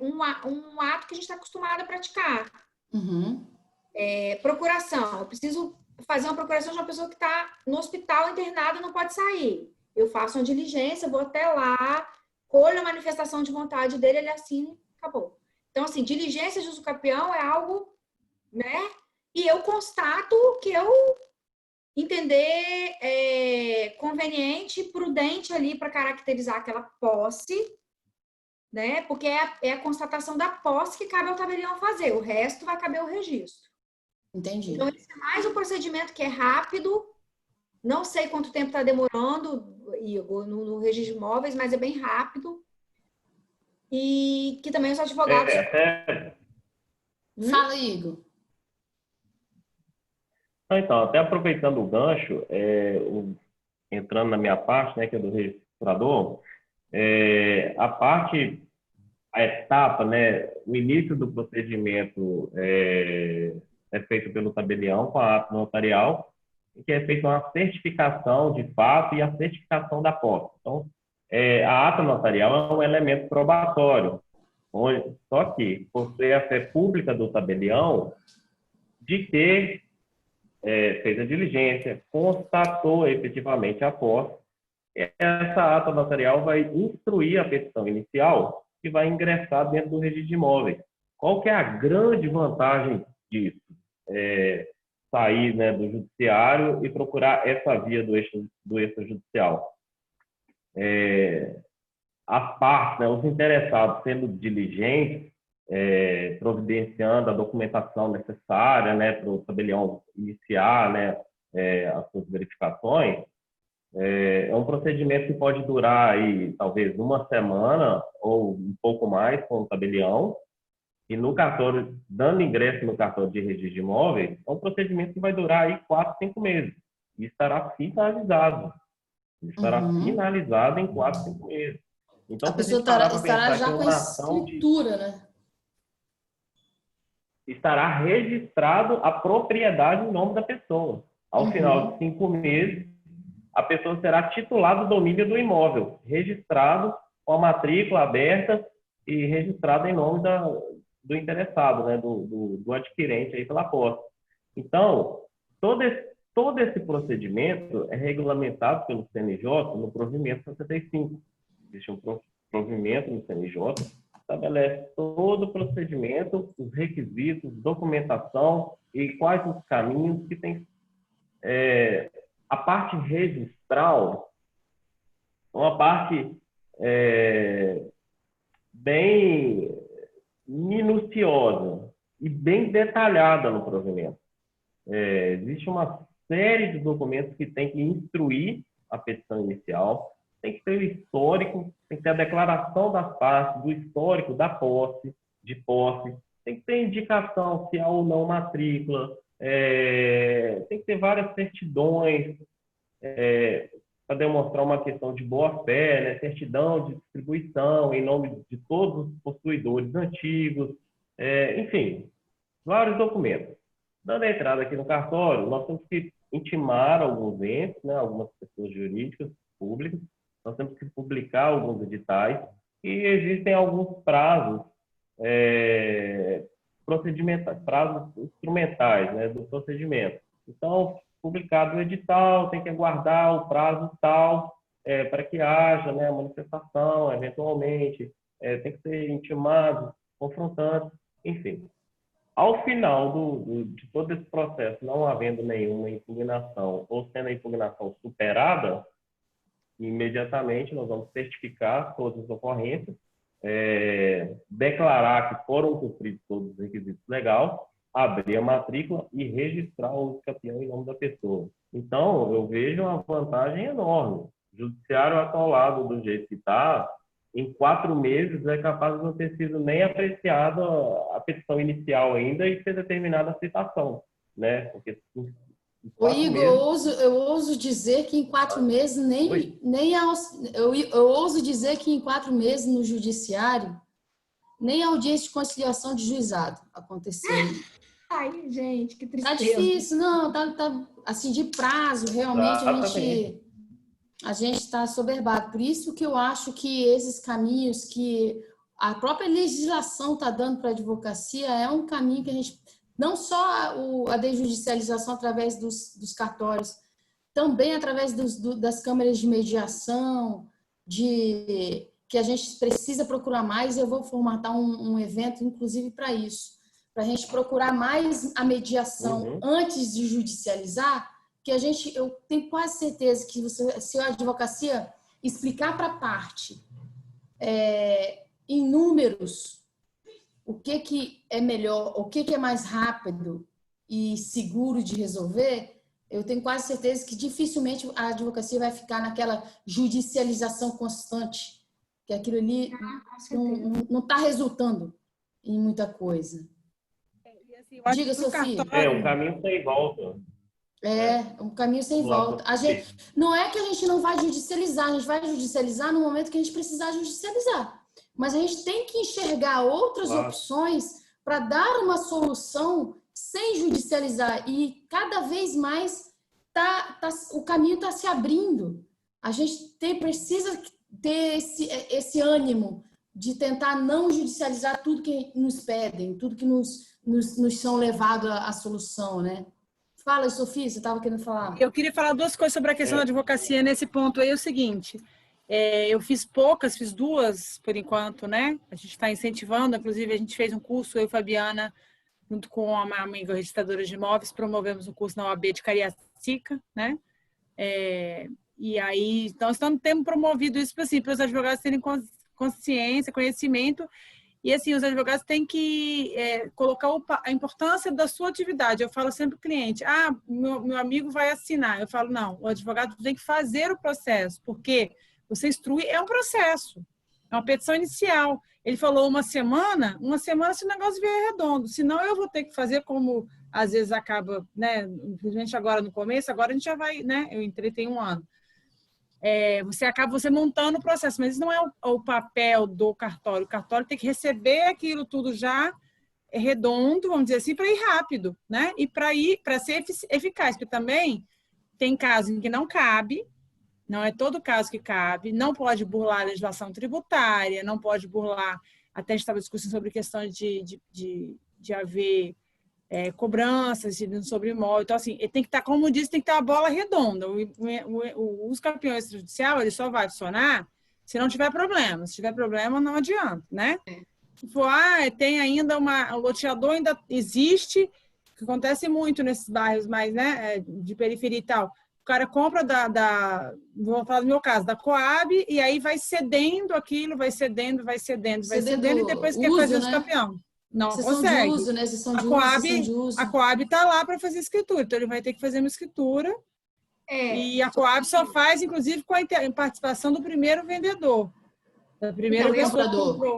[SPEAKER 2] um ato que a gente está acostumado a praticar. Procuração. Eu preciso fazer uma procuração de uma pessoa que está no hospital internada e não pode sair. Eu faço uma diligência, vou até lá, colho a manifestação de vontade dele, ele assina e acabou. Então, assim, diligência de uso capião é algo, né? E eu constato que eu entender conveniente e prudente ali para caracterizar aquela posse, né? Porque é a constatação da posse que cabe ao tabelião fazer. O resto vai caber ao registro.
[SPEAKER 1] Entendi.
[SPEAKER 2] Então, esse é mais um procedimento que é rápido Não sei quanto tempo está demorando, Igor, no registro de imóveis, mas é bem rápido. E que também os advogados...
[SPEAKER 1] Fala, Igor.
[SPEAKER 4] Então, até aproveitando o gancho, entrando na minha parte, né, que é do registrador, a etapa, né, o início do procedimento é feito pelo tabelião com a ata notarial, que é feita uma certificação de fato e a certificação da posse. Então, a ata notarial é um elemento probatório, só que, por ser a fé pública do tabelião, de que fez a diligência, constatou efetivamente a posse, essa ata notarial vai instruir a petição inicial que vai ingressar dentro do registro de imóveis. Qual que é a grande vantagem disso? Sair, né, do judiciário e procurar essa via do extrajudicial. As partes, né, os interessados sendo diligentes, providenciando a documentação necessária, né, para o tabelião iniciar, né, as suas verificações, é um procedimento que pode durar aí, talvez uma semana ou um pouco mais com o tabelião, e no cartório, dando ingresso no cartório de registro de imóveis, é um procedimento que vai durar aí 4, 5 meses. E estará finalizado. Finalizado em 4, 5 meses. Então,
[SPEAKER 1] a pessoa estará já com a escritura, né?
[SPEAKER 4] Estará registrado a propriedade em nome da pessoa. Ao final de 5 meses, a pessoa será titular do domínio do imóvel, registrado com a matrícula aberta e registrado em nome do interessado, né, do adquirente aí pela posse. Então, todo esse procedimento é regulamentado pelo CNJ no provimento 65. Existe um provimento no CNJ que estabelece todo o procedimento, os requisitos, documentação e quais os caminhos que tem. A parte registral é uma parte bem minuciosa e bem detalhada no provimento. Existe uma série de documentos que tem que instruir a petição inicial, tem que ter o histórico, tem que ter a declaração das partes, do histórico da posse, tem que ter indicação se há ou não matrícula, tem que ter várias certidões para demonstrar uma questão de boa-fé, né? Certidão de distribuição em nome de todos os possuidores antigos, enfim, vários documentos. Dando a entrada aqui no cartório, nós temos que intimar alguns entes, né? Algumas pessoas jurídicas, públicas, nós temos que publicar alguns editais e existem alguns prazos prazos instrumentais, né, do procedimento. Então, publicado o edital, tem que aguardar o prazo tal para que haja, né, a manifestação, eventualmente, tem que ser intimado, confrontante, enfim. Ao final de todo esse processo, não havendo nenhuma impugnação ou sendo a impugnação superada, imediatamente nós vamos certificar todas as ocorrências, declarar que foram cumpridos todos os requisitos legais, abrir a matrícula e registrar o campeão em nome da pessoa. Então, eu vejo uma vantagem enorme. O judiciário atolado do jeito que está, em 4 meses é capaz de não ter sido nem apreciada a petição inicial ainda e ser determinada a citação, né? Porque
[SPEAKER 1] Ô, Igor, eu ouso dizer que em 4 meses eu ouso dizer que em 4 meses no judiciário nem a audiência de conciliação de juizado aconteceu.
[SPEAKER 2] Ai, gente, que tristeza.
[SPEAKER 1] Tá difícil, não, tá assim, de prazo, realmente a gente está soberbado. Por isso que eu acho que esses caminhos que a própria legislação está dando para a advocacia é um caminho que a gente, não só a desjudicialização através dos cartórios, também através das câmaras de mediação, que a gente precisa procurar mais. Eu vou formatar um evento, inclusive, para isso, para a gente procurar mais a mediação antes de judicializar, que eu tenho quase certeza que se a advocacia explicar para a parte em números o que é melhor, o que é mais rápido e seguro de resolver, Eu tenho quase certeza que dificilmente a advocacia vai ficar naquela judicialização constante, que aquilo ali não está resultando em muita coisa. Diga, Sofia.
[SPEAKER 4] É um caminho sem volta.
[SPEAKER 1] Um caminho sem volta. Não é que a gente não vai judicializar, a gente vai judicializar no momento que a gente precisar judicializar. Mas a gente tem que enxergar outras opções para dar uma solução sem judicializar. E cada vez mais o caminho está se abrindo. A gente precisa ter esse ânimo de tentar não judicializar tudo que nos pedem, tudo que nos são levados à solução, né? Fala, Sofia, você estava querendo falar.
[SPEAKER 3] Eu queria falar duas coisas sobre a questão da advocacia nesse ponto aí. É o seguinte, eu fiz duas por enquanto, né? A gente está incentivando, inclusive a gente fez um curso, eu e Fabiana, junto com uma amiga registradora de imóveis, promovemos um curso na OAB de Cariacica, né? E aí, nós temos promovido isso assim, para os advogados terem consciência, conhecimento. E assim, os advogados têm que colocar a importância da sua atividade. Eu falo sempre ao cliente, meu amigo vai assinar. Eu falo, não, o advogado tem que fazer o processo, porque você instruir é um processo, é uma petição inicial. Ele falou uma semana se o negócio vier redondo, senão eu vou ter que fazer como às vezes acaba, né, infelizmente agora no começo, agora a gente já vai, né, eu entrei tem 1 ano. Você acaba montando o processo, mas isso não é o papel do cartório. O cartório tem que receber aquilo tudo já redondo, vamos dizer assim, para ir rápido, né? E para ser eficaz, porque também tem casos em que não cabe, não é todo caso que cabe, não pode burlar a legislação tributária, não pode burlar, até a gente estava discutindo sobre questões de haver cobranças sobre imóvel. Então, assim, tem que estar, como disse, tem que ter a bola redonda. Os campeões judicial, ele só vai funcionar se não tiver problema. Se tiver problema, não adianta, né? Se for, tem ainda o loteador ainda existe, que acontece muito nesses bairros mais, né, de periferia e tal. O cara compra vou falar do meu caso, da Coab, e aí vai cedendo aquilo, vai cedendo, e depois quer fazer os campeões. Não consegue.
[SPEAKER 1] De uso, né?
[SPEAKER 3] A Coab está lá para fazer escritura, então ele vai ter que fazer uma escritura. E a Coab só faz, inclusive, com a participação do primeiro vendedor. Da primeira pessoa que comprou.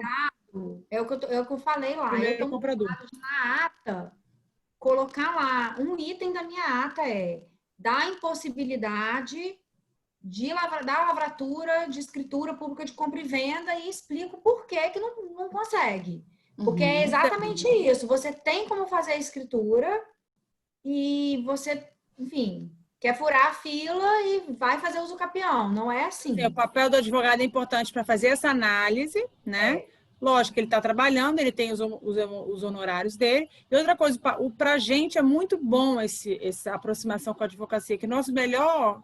[SPEAKER 2] É o que eu falei lá.
[SPEAKER 3] Primeiro comprador.
[SPEAKER 2] Na ata, colocar lá, um item da minha ata da impossibilidade da lavratura de escritura pública de compra e venda e explico por que não consegue. Porque é exatamente isso. Você tem como fazer a escritura e você, enfim, quer furar a fila e vai fazer uso capião. Não é assim.
[SPEAKER 3] O papel do advogado é importante para fazer essa análise, né? Lógico que ele está trabalhando, ele tem os honorários dele. E outra coisa, para a gente é muito bom essa aproximação com a advocacia, que nosso melhor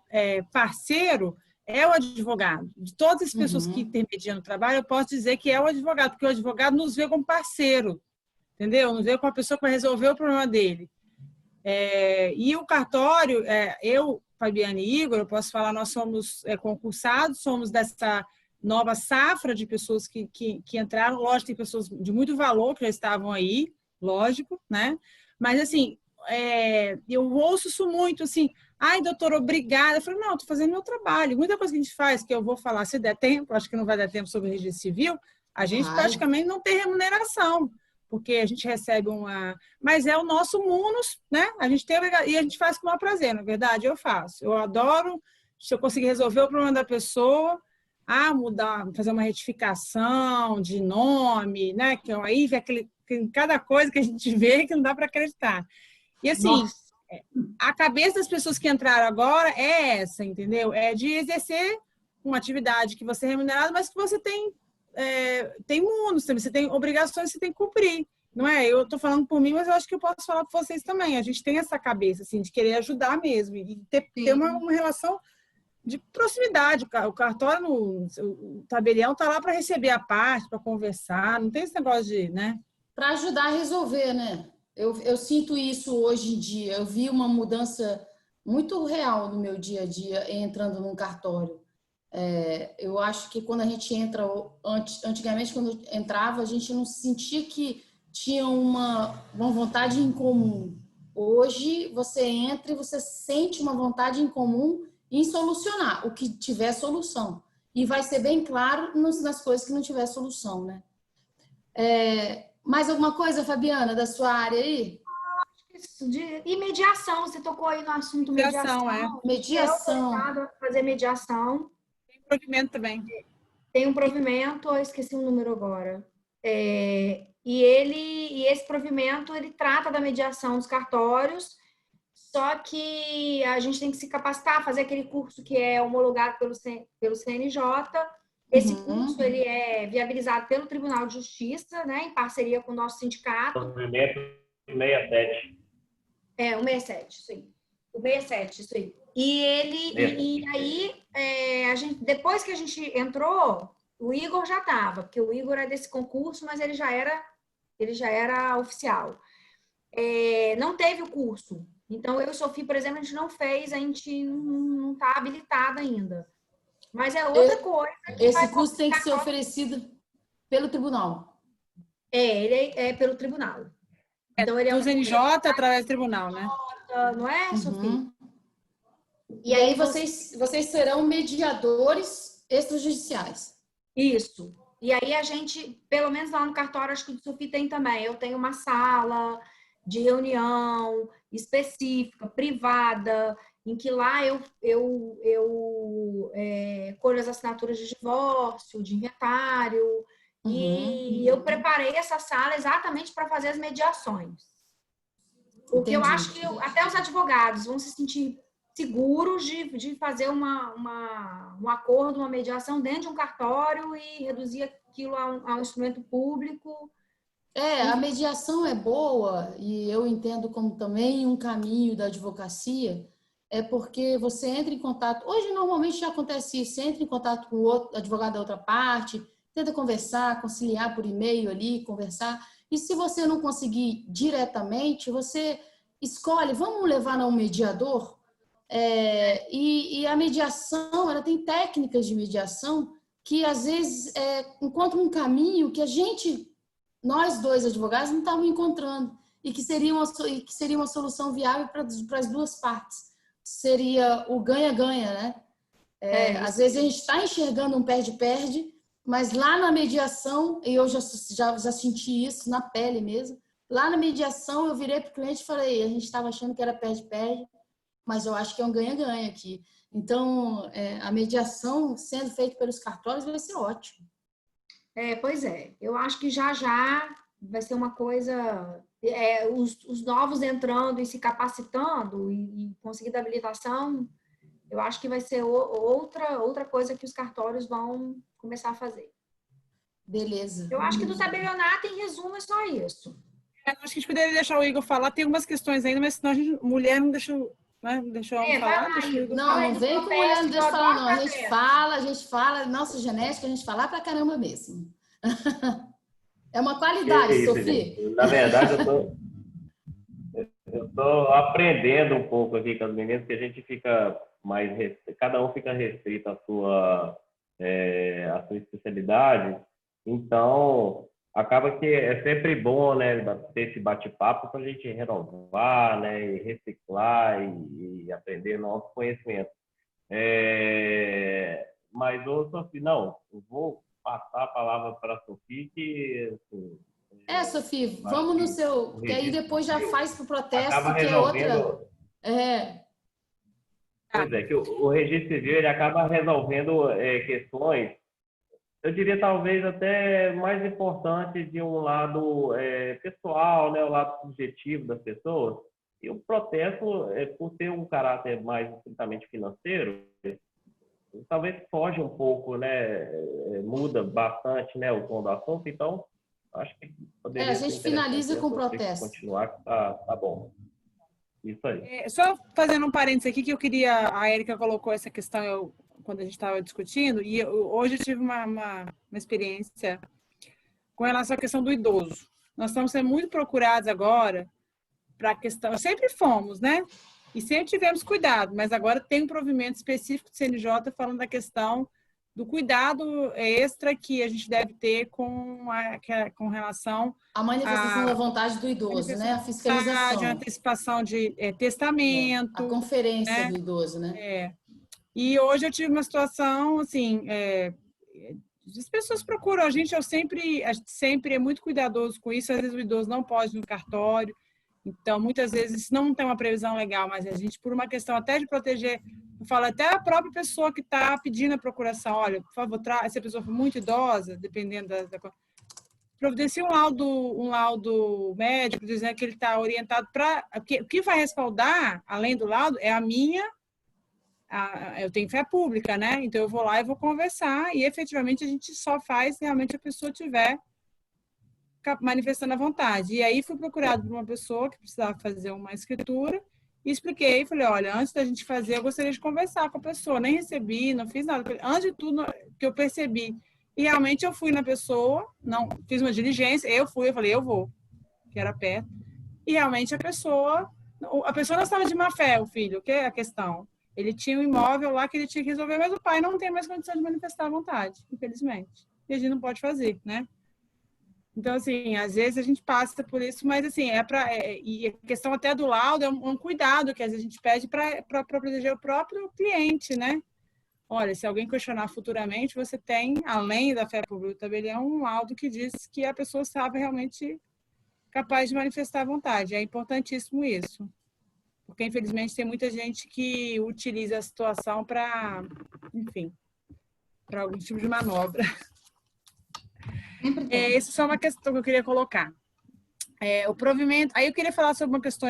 [SPEAKER 3] parceiro é o advogado. De todas as pessoas que intermediam no trabalho, eu posso dizer que é o advogado, porque o advogado nos vê como parceiro, entendeu? Nos vê como a pessoa que vai resolver o problema dele. E o cartório, eu, Fabiana e Igor, eu posso falar, nós somos concursados, somos dessa nova safra de pessoas que entraram. Lógico, tem pessoas de muito valor que já estavam aí, lógico, né? Mas, assim, eu ouço isso muito, assim, doutora, obrigada. Eu falei, não, estou fazendo meu trabalho. Muita coisa que a gente faz, que eu vou falar, se der tempo, acho que não vai dar tempo sobre o registro civil, a gente praticamente não tem remuneração, porque a gente recebe mas é o nosso munus, né? A gente tem e a gente faz com o maior prazer, na verdade, eu faço. Eu adoro, se eu conseguir resolver o problema da pessoa, mudar, fazer uma retificação de nome, né? Que aí vem cada coisa que a gente vê que não dá para acreditar. E assim, a cabeça das pessoas que entraram agora é essa, entendeu? É de exercer uma atividade que você é remunerado, mas que você tem munus também, você tem obrigações que você tem que cumprir. Não é? Eu estou falando por mim, mas eu acho que eu posso falar por vocês também. A gente tem essa cabeça, assim, de querer ajudar mesmo e ter uma relação de proximidade. O cartório, o tabelião está lá para receber a parte, para conversar, não tem esse negócio de, né?
[SPEAKER 1] Para ajudar a resolver, né? Eu sinto isso hoje em dia. Eu vi uma mudança muito real no meu dia a dia entrando num cartório. Eu acho que quando a gente entra, antigamente quando entrava, a gente não sentia que tinha uma vontade em comum. Hoje você entra e você sente uma vontade em comum em solucionar o que tiver solução. E vai ser bem claro nas coisas que não tiver solução, né? Mais alguma coisa, Fabiana, da sua área aí?
[SPEAKER 2] E mediação, você tocou aí no assunto mediação.
[SPEAKER 1] Mediação.
[SPEAKER 2] Eu fazer mediação.
[SPEAKER 3] Tem provimento também.
[SPEAKER 2] Tem um provimento, eu esqueci o número agora. E esse provimento, ele trata da mediação dos cartórios, só que a gente tem que se capacitar, fazer aquele curso que é homologado pelo CNJ. Esse curso, ele é viabilizado pelo Tribunal de Justiça, né, em parceria com o nosso sindicato.
[SPEAKER 4] Provimento 67.
[SPEAKER 2] O 67, isso aí. O 67, isso aí. E aí, a gente, depois que a gente entrou, o Igor já estava, porque o Igor é desse concurso, mas ele já era oficial. Não teve o curso. Então, eu e Sofia, por exemplo, a gente não fez, a gente não está habilitada ainda. Mas é outra coisa.
[SPEAKER 1] Esse curso tem que ser oferecido pelo tribunal.
[SPEAKER 2] Ele é pelo tribunal. Então, ele é
[SPEAKER 3] do CNJ através do tribunal, né?
[SPEAKER 2] Não é, Sofia?
[SPEAKER 1] E aí vocês serão mediadores extrajudiciais.
[SPEAKER 2] Isso. E aí a gente, pelo menos lá no cartório, acho que o Sofia tem também. Eu tenho uma sala de reunião específica, privada, em que lá eu colho as assinaturas de divórcio, de inventário. E eu preparei essa sala exatamente para fazer as mediações. Porque eu acho que até os advogados vão se sentir seguros de fazer um acordo, uma mediação dentro de um cartório e reduzir aquilo a um instrumento público.
[SPEAKER 1] A mediação é boa e eu entendo como também um caminho da advocacia, porque você entra em contato, hoje normalmente já acontece isso, você entra em contato com o outro advogado da outra parte, tenta conversar, conciliar por e-mail ali, conversar, e se você não conseguir diretamente, você escolhe, vamos levar a um mediador? E a mediação, ela tem técnicas de mediação que às vezes encontram um caminho que nós dois advogados não estávamos encontrando e que seria uma solução viável para as duas partes. Seria o ganha-ganha, né? Às vezes a gente está enxergando um perde-perde, mas lá na mediação, e eu já senti isso na pele mesmo, lá na mediação eu virei para o cliente e falei, a gente estava achando que era perde-perde, mas eu acho que é um ganha-ganha aqui. Então, a mediação sendo feita pelos cartórios vai ser ótimo.
[SPEAKER 2] Pois é. Eu acho que já vai ser uma coisa... os novos entrando e se capacitando e conseguindo habilitação, eu acho que vai ser outra coisa que os cartórios vão começar a fazer.
[SPEAKER 1] Beleza.
[SPEAKER 2] Eu acho que do tabelionato, em resumo, é só isso.
[SPEAKER 3] Acho que a gente poderia deixar o Igor falar. Tem algumas questões ainda, mas senão mulher não deixou... Deixou eu falar?
[SPEAKER 1] Não vem com mulher, não deixa falar, não. A gente fala, nossa genética, a gente fala pra caramba mesmo. É uma qualidade, Sofia.
[SPEAKER 4] Na verdade, eu tô aprendendo um pouco aqui com as meninas, que a gente fica mais... Cada um fica restrito à sua especialidade. Então... acaba que é sempre bom, né, ter esse bate-papo para a gente renovar, né, e reciclar e aprender novos conhecimentos. Mas, Sofia, não, eu vou passar a palavra para a Sofia, que... Assim,
[SPEAKER 1] Sofia, vamos no seu... Que aí depois já faz para o protesto, que é outra...
[SPEAKER 4] Pois é, que o registro civil, ele acaba resolvendo questões, eu diria talvez até mais importante de um lado pessoal, né, o lado subjetivo das pessoas. E o protesto, por ter um caráter mais estritamente financeiro, talvez foge um pouco, né, muda bastante, né, o tom do assunto. Então, acho que poderia
[SPEAKER 1] a gente finaliza com o protesto.
[SPEAKER 4] Continuar, tá bom. Isso aí.
[SPEAKER 3] Só fazendo um parênteses aqui, que eu queria... A Érica colocou essa questão quando a gente estava discutindo, e hoje eu tive uma experiência com relação à questão do idoso. Nós estamos sendo muito procurados agora para a questão... Sempre fomos, né? E sempre tivemos cuidado, mas agora tem um provimento específico do CNJ falando da questão do cuidado extra que a gente deve ter com relação
[SPEAKER 1] A manifestação
[SPEAKER 3] à
[SPEAKER 1] da vontade do idoso, né? A fiscalização.
[SPEAKER 3] antecipação de
[SPEAKER 1] A
[SPEAKER 3] testamento.
[SPEAKER 1] conferência
[SPEAKER 3] Né?
[SPEAKER 1] do idoso, né?
[SPEAKER 3] E hoje eu tive uma situação, assim, as pessoas procuram a gente sempre é muito cuidadoso com isso. Às vezes o idoso não pode ir no cartório, então muitas vezes não tem uma previsão legal, mas a gente, por uma questão até de proteger, eu falo até a própria pessoa que está pedindo a procuração, olha, por favor, se a pessoa for muito idosa, dependendo providencie um laudo médico, dizendo que ele está orientado para... O que vai respaldar, além do laudo, é eu tenho fé pública, né? Então eu vou lá e vou conversar e efetivamente a gente só faz se realmente a pessoa tiver manifestando a vontade. E aí fui procurado por uma pessoa que precisava fazer uma escritura e expliquei, falei, olha, antes da gente fazer, eu gostaria de conversar com a pessoa. Nem recebi, não fiz nada. Antes de tudo, que eu percebi. E realmente eu fui na pessoa, não fiz uma diligência, eu falei, eu vou, que era perto. E realmente a pessoa não estava de má fé, o filho, que é a questão. Ele tinha um imóvel lá que ele tinha que resolver, mas o pai não tem mais condição de manifestar a vontade, infelizmente. E a gente não pode fazer, né? Então, assim, às vezes a gente passa por isso, mas, assim, e a questão até do laudo é um cuidado que às vezes a gente pede para proteger o próprio cliente, né? Olha, se alguém questionar futuramente, você tem, além da fé pública do tabelião, um laudo que diz que a pessoa estava realmente capaz de manifestar a vontade. É importantíssimo isso. Porque, infelizmente, tem muita gente que utiliza a situação para, enfim, para algum tipo de manobra. Isso é só uma questão que eu queria colocar. O provimento... Aí eu queria falar sobre uma questão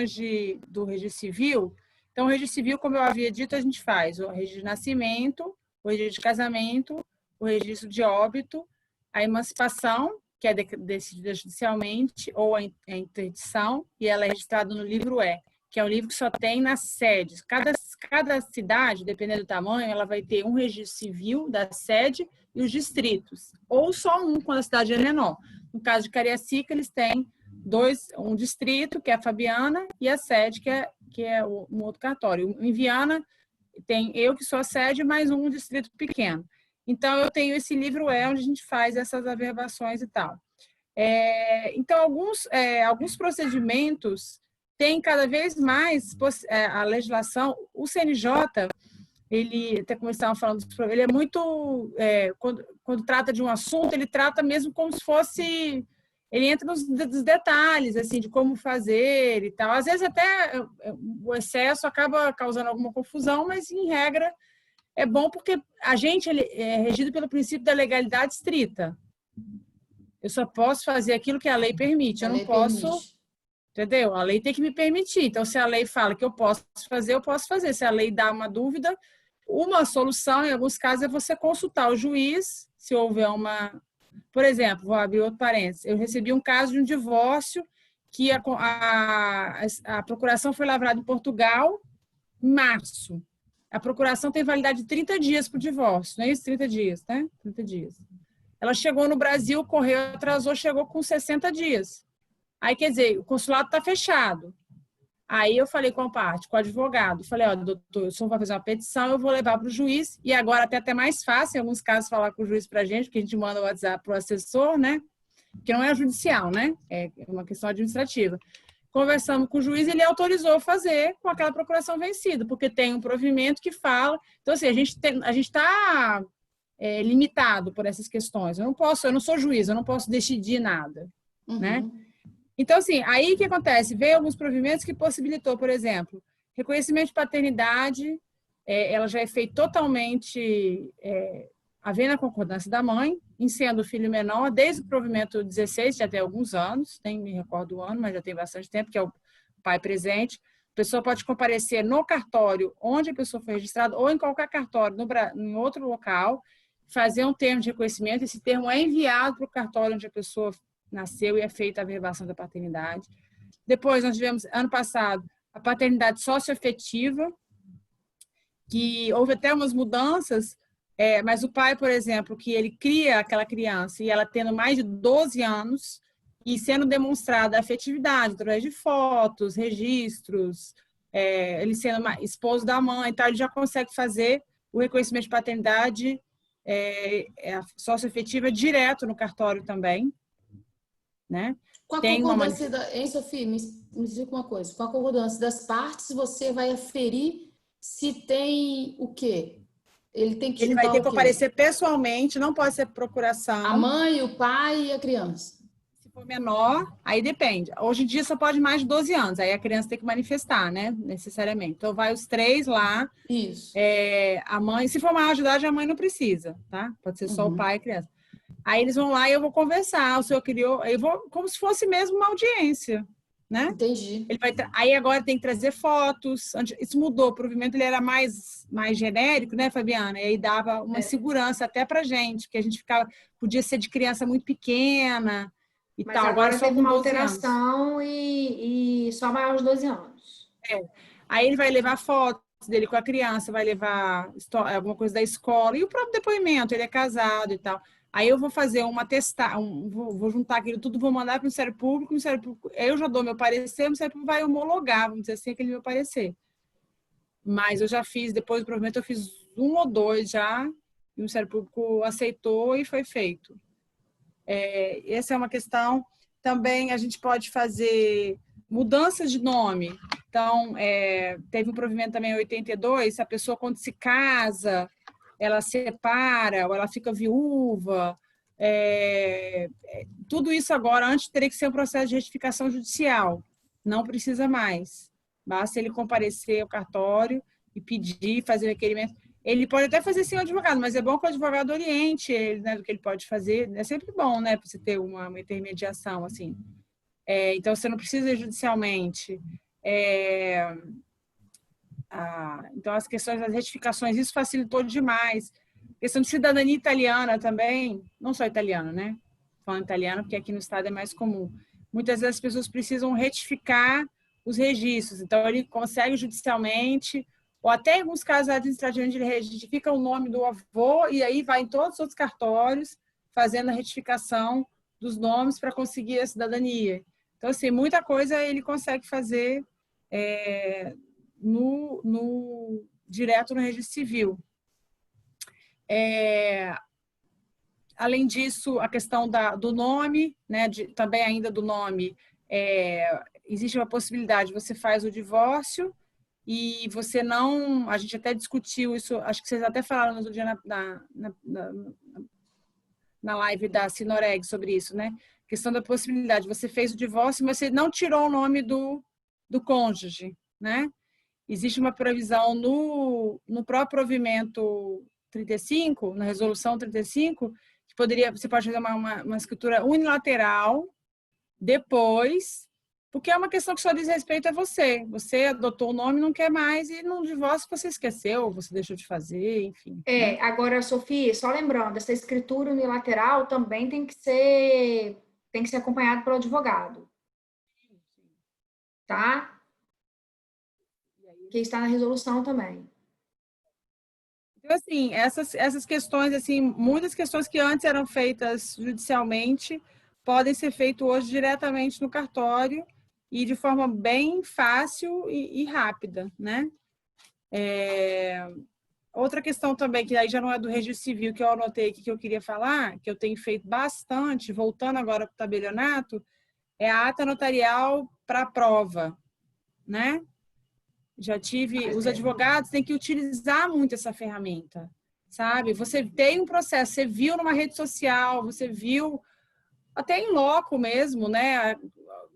[SPEAKER 3] do registro civil. Então, o registro civil, como eu havia dito, a gente faz o registro de nascimento, o registro de casamento, o registro de óbito, a emancipação, que é decidida judicialmente, ou a interdição, e ela é registrada no livro E, que é um livro que só tem nas sedes. Cada cidade, dependendo do tamanho, ela vai ter um registro civil da sede e os distritos, ou só um quando a cidade é menor. No caso de Cariacica, eles têm um distrito, que é a Fabiana, e a sede, que é um outro cartório. Em Viana, tem eu, que sou a sede, mais um distrito pequeno. Então, eu tenho esse livro onde a gente faz essas averbações e tal. Então, alguns procedimentos têm cada vez mais a legislação. O CNJ, ele, até como estavam falando, ele é muito... quando trata de um assunto, ele trata mesmo como se fosse... Ele entra nos detalhes, assim, de como fazer e tal. Às vezes até o excesso acaba causando alguma confusão, mas, em regra, é bom porque a gente é regido pelo princípio da legalidade estrita. Eu só posso fazer aquilo que a lei permite. Eu não posso... Entendeu? A lei tem que me permitir. Então, se a lei fala que eu posso fazer, eu posso fazer. Se a lei dá uma dúvida, uma solução, em alguns casos, é você consultar o juiz, se houver uma... Por exemplo, vou abrir outro parênteses. Eu recebi um caso de um divórcio que a procuração foi lavrada em Portugal em março. A procuração tem validade de 30 dias para o divórcio, não é isso? 30 dias, né? 30 dias. Ela chegou no Brasil, correu, atrasou, chegou com 60 dias. Aí, quer dizer, o consulado está fechado. Aí eu falei com a parte, com o advogado, falei, ó, doutor, o senhor vai fazer uma petição, eu vou levar para o juiz, e agora até mais fácil, em alguns casos, falar com o juiz para a gente, porque a gente manda o WhatsApp para o assessor, né? Que não é judicial, né? É uma questão administrativa. Conversamos com o juiz, ele autorizou fazer com aquela procuração vencida, porque tem um provimento que fala... Então, assim, a gente está limitado por essas questões. Eu não sou juiz, eu não posso decidir nada, né? Então, assim, aí o que acontece? Veio alguns provimentos que possibilitou, por exemplo, reconhecimento de paternidade, ela já é feita totalmente havendo a concordância da mãe, em sendo o filho menor, desde o provimento 16, já tem alguns anos, nem me recordo o ano, mas já tem bastante tempo, que é o pai presente. A pessoa pode comparecer no cartório onde a pessoa foi registrada, ou em qualquer cartório, em outro local, fazer um termo de reconhecimento. Esse termo é enviado para o cartório onde a pessoa nasceu e é feita a averbação da paternidade. Depois, nós tivemos, ano passado, a paternidade socioafetiva, que houve até umas mudanças, mas o pai, por exemplo, que ele cria aquela criança e ela tendo mais de 12 anos e sendo demonstrada a afetividade através de fotos, registros, ele sendo esposo da mãe, então ele já consegue fazer o reconhecimento de paternidade a sócio efetiva direto no cartório também, né?
[SPEAKER 1] Com a
[SPEAKER 3] Tem
[SPEAKER 1] concordância Hein, Sofia, me explica uma coisa. Com a concordância das partes, você vai aferir se tem o quê? Ele tem que
[SPEAKER 3] Ele vai
[SPEAKER 1] juntar
[SPEAKER 3] ter
[SPEAKER 1] o
[SPEAKER 3] que
[SPEAKER 1] quê?
[SPEAKER 3] aparecer pessoalmente, não pode ser procuração.
[SPEAKER 1] A mãe, o pai e a criança.
[SPEAKER 3] Se for menor, aí depende. Hoje em dia só pode mais de 12 anos, aí a criança tem que manifestar, né? Necessariamente. Então, vai os 3 lá.
[SPEAKER 1] Isso.
[SPEAKER 3] A mãe, se for maior de idade, a mãe não precisa, tá? Pode ser só o pai e a criança. Aí eles vão lá e eu vou conversar. O senhor criou, eu vou como se fosse mesmo uma audiência, né?
[SPEAKER 1] Entendi.
[SPEAKER 3] Ele vai aí agora tem que trazer fotos. Isso mudou, o provimento ele era mais genérico, né, Fabiana? E aí dava uma segurança até pra gente, que a gente podia ser de criança muito pequena e
[SPEAKER 2] Mas
[SPEAKER 3] tal.
[SPEAKER 2] agora
[SPEAKER 3] Só
[SPEAKER 2] teve
[SPEAKER 3] com
[SPEAKER 2] uma
[SPEAKER 3] 12 anos.
[SPEAKER 2] alteração e só maior de 12 anos.
[SPEAKER 3] Aí ele vai levar fotos dele com a criança, vai levar alguma coisa da escola e o próprio depoimento, ele é casado e tal. Aí eu vou fazer vou juntar aquilo tudo, vou mandar para o Ministério Público, eu já dou meu parecer, o Ministério Público vai homologar, vamos dizer assim, aquele meu parecer. Mas eu já fiz, depois do provimento, eu fiz 1 ou 2 já, e o Ministério Público aceitou e foi feito. Essa é uma questão. Também a gente pode fazer mudanças de nome. Então, teve um provimento também em 82, se a pessoa, quando se casa, ela separa ou ela fica viúva, tudo isso agora, antes teria que ser um processo de retificação judicial. Não precisa mais. Basta ele comparecer ao cartório e pedir, fazer requerimento. Ele pode até fazer sem o advogado, mas é bom que o advogado oriente ele, né, do que ele pode fazer. É sempre bom, né, para você ter uma intermediação, assim. Então, você não precisa ir judicialmente. Então, as questões das retificações, isso facilitou demais. Questão de cidadania italiana também, não só italiana, né? Falando italiano, porque aqui no estado é mais comum. Muitas vezes as pessoas precisam retificar os registros, então ele consegue judicialmente, ou até em alguns casos administrativamente, ele retifica o nome do avô e aí vai em todos os outros cartórios fazendo a retificação dos nomes para conseguir a cidadania. Então, assim, muita coisa ele consegue fazer direto no registro civil. Além disso, a questão do nome, né, também ainda do nome, existe uma possibilidade, você faz o divórcio e você não... A gente até discutiu isso, acho que vocês até falaram no outro dia na live da Sinoreg sobre isso, né? A questão da possibilidade, você fez o divórcio, mas você não tirou o nome do cônjuge, né? Existe uma previsão no próprio provimento 35, na resolução 35, que você pode fazer uma escritura unilateral depois, porque é uma questão que só diz respeito a você. Você adotou o nome, não quer mais, e no divórcio você esqueceu, você deixou de fazer, enfim. Né?
[SPEAKER 2] Agora, Sofia, só lembrando, essa escritura unilateral também tem que ser acompanhado pelo advogado. Tá? Que está na resolução também.
[SPEAKER 3] Então, assim, essas questões, assim, muitas questões que antes eram feitas judicialmente podem ser feitas hoje diretamente no cartório e de forma bem fácil e rápida, né? Outra questão também, que aí já não é do registro civil, que eu anotei aqui que eu queria falar, que eu tenho feito bastante, voltando agora para o tabelionato, é a ata notarial para prova, né? Os advogados têm que utilizar muito essa ferramenta, sabe? Você tem um processo, você viu numa rede social, você viu até em loco mesmo, né?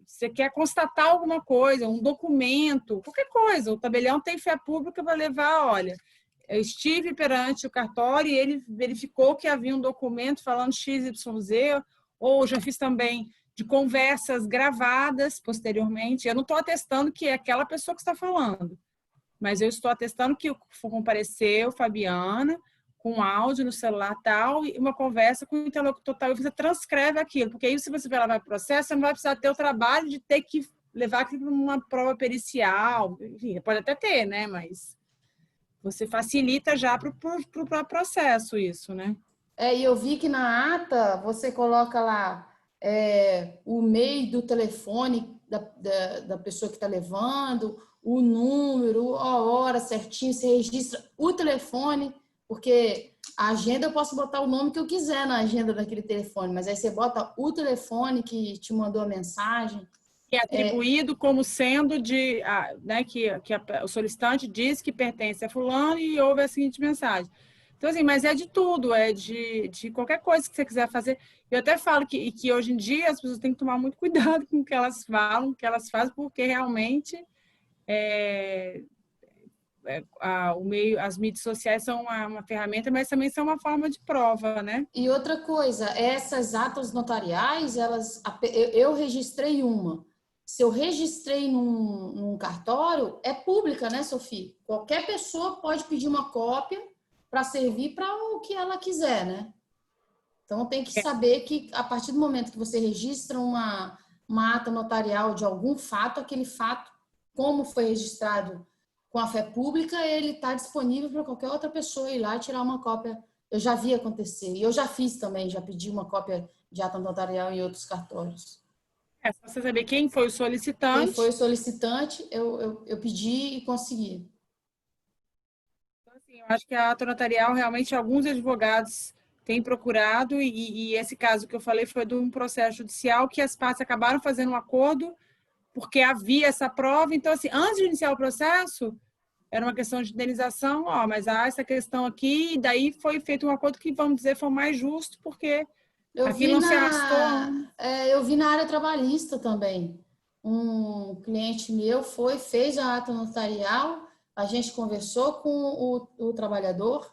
[SPEAKER 3] Você quer constatar alguma coisa, um documento, qualquer coisa. O tabelião tem fé pública para levar, olha, eu estive perante o cartório e ele verificou que havia um documento falando XYZ, ou já fiz também de conversas gravadas posteriormente. Eu não estou atestando que é aquela pessoa que está falando, mas eu estou atestando que compareceu Fabiana com áudio no celular tal e uma conversa com o interlocutor tal, e você transcreve aquilo, porque aí se você vai levar para o processo, você não vai precisar ter o trabalho de ter que levar aquilo para uma prova pericial, enfim, pode até ter, né, mas você facilita já para o processo isso, né?
[SPEAKER 1] E eu vi que na ata você coloca lá o e-mail do telefone da pessoa que está levando, o número, a hora certinho, você registra o telefone, Porque a agenda eu posso botar o nome que eu quiser na agenda daquele telefone, mas aí você bota o telefone que te mandou a mensagem.
[SPEAKER 3] Que é atribuído como sendo né, o solicitante diz que pertence a fulano e houve a seguinte mensagem. Então, assim, mas é de tudo, é de qualquer coisa que você quiser fazer. Eu até falo que hoje em dia as pessoas têm que tomar muito cuidado com o que elas falam, o que elas fazem, porque realmente as mídias sociais são uma ferramenta, mas também são uma forma de prova, né?
[SPEAKER 1] E outra coisa, essas atas notariais, eu registrei uma. Se eu registrei num cartório, é pública, né, Sofia? Qualquer pessoa pode pedir uma cópia para servir para o que ela quiser, né? Então, tem que saber que, a partir do momento que você registra uma ata notarial de algum fato, aquele fato, como foi registrado com a fé pública, ele está disponível para qualquer outra pessoa ir lá e tirar uma cópia. Eu já vi acontecer. E eu já fiz também, já pedi uma cópia de ata notarial em outros cartórios.
[SPEAKER 3] É só você saber quem foi o solicitante.
[SPEAKER 1] Quem foi o solicitante, eu pedi e consegui.
[SPEAKER 3] Então, assim, eu acho que a ata notarial, realmente, alguns advogados têm procurado, e esse caso que eu falei foi de um processo judicial que as partes acabaram fazendo um acordo porque havia essa prova. Então, assim, antes de iniciar o processo, era uma questão de indenização, mas há essa questão aqui, e daí foi feito um acordo que, vamos dizer, foi mais justo, porque aquilo não se arrastou.
[SPEAKER 1] Eu vi na área trabalhista também. Um cliente meu fez a ata notarial, a gente conversou com o trabalhador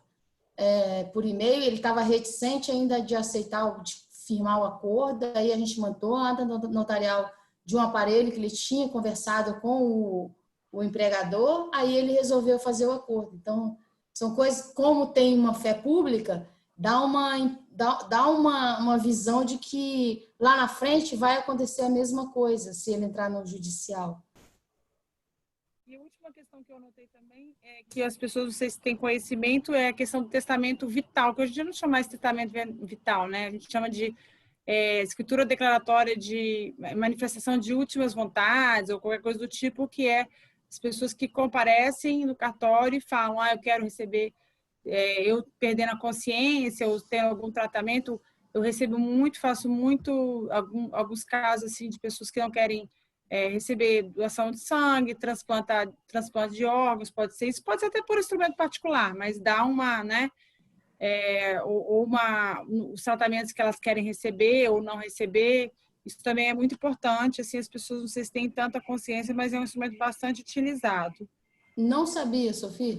[SPEAKER 1] por e-mail, ele estava reticente ainda de aceitar, de firmar o acordo, aí a gente mandou a ata notarial de um aparelho que ele tinha conversado com o empregador, aí ele resolveu fazer o acordo. Então, são coisas, como tem uma fé pública, dá uma visão de que lá na frente vai acontecer a mesma coisa, se ele entrar no judicial.
[SPEAKER 3] E a última questão que eu notei também é que as pessoas, não sei se têm conhecimento, é a questão do testamento vital, que hoje em dia não chama mais testamento vital, né? A gente chama de escritura declaratória de manifestação de últimas vontades ou qualquer coisa do tipo, que é as pessoas que comparecem no cartório e falam, eu quero receber, eu perdendo a consciência ou tendo algum tratamento, eu recebo muito, faço muito, alguns casos assim de pessoas que não querem receber doação de sangue, transplante de órgãos, pode ser até por instrumento particular, mas dá uma, né, os tratamentos que elas querem receber ou não receber, isso também é muito importante, assim, as pessoas não sei se têm tanta consciência, mas é um instrumento bastante utilizado.
[SPEAKER 1] Não sabia, Sofia?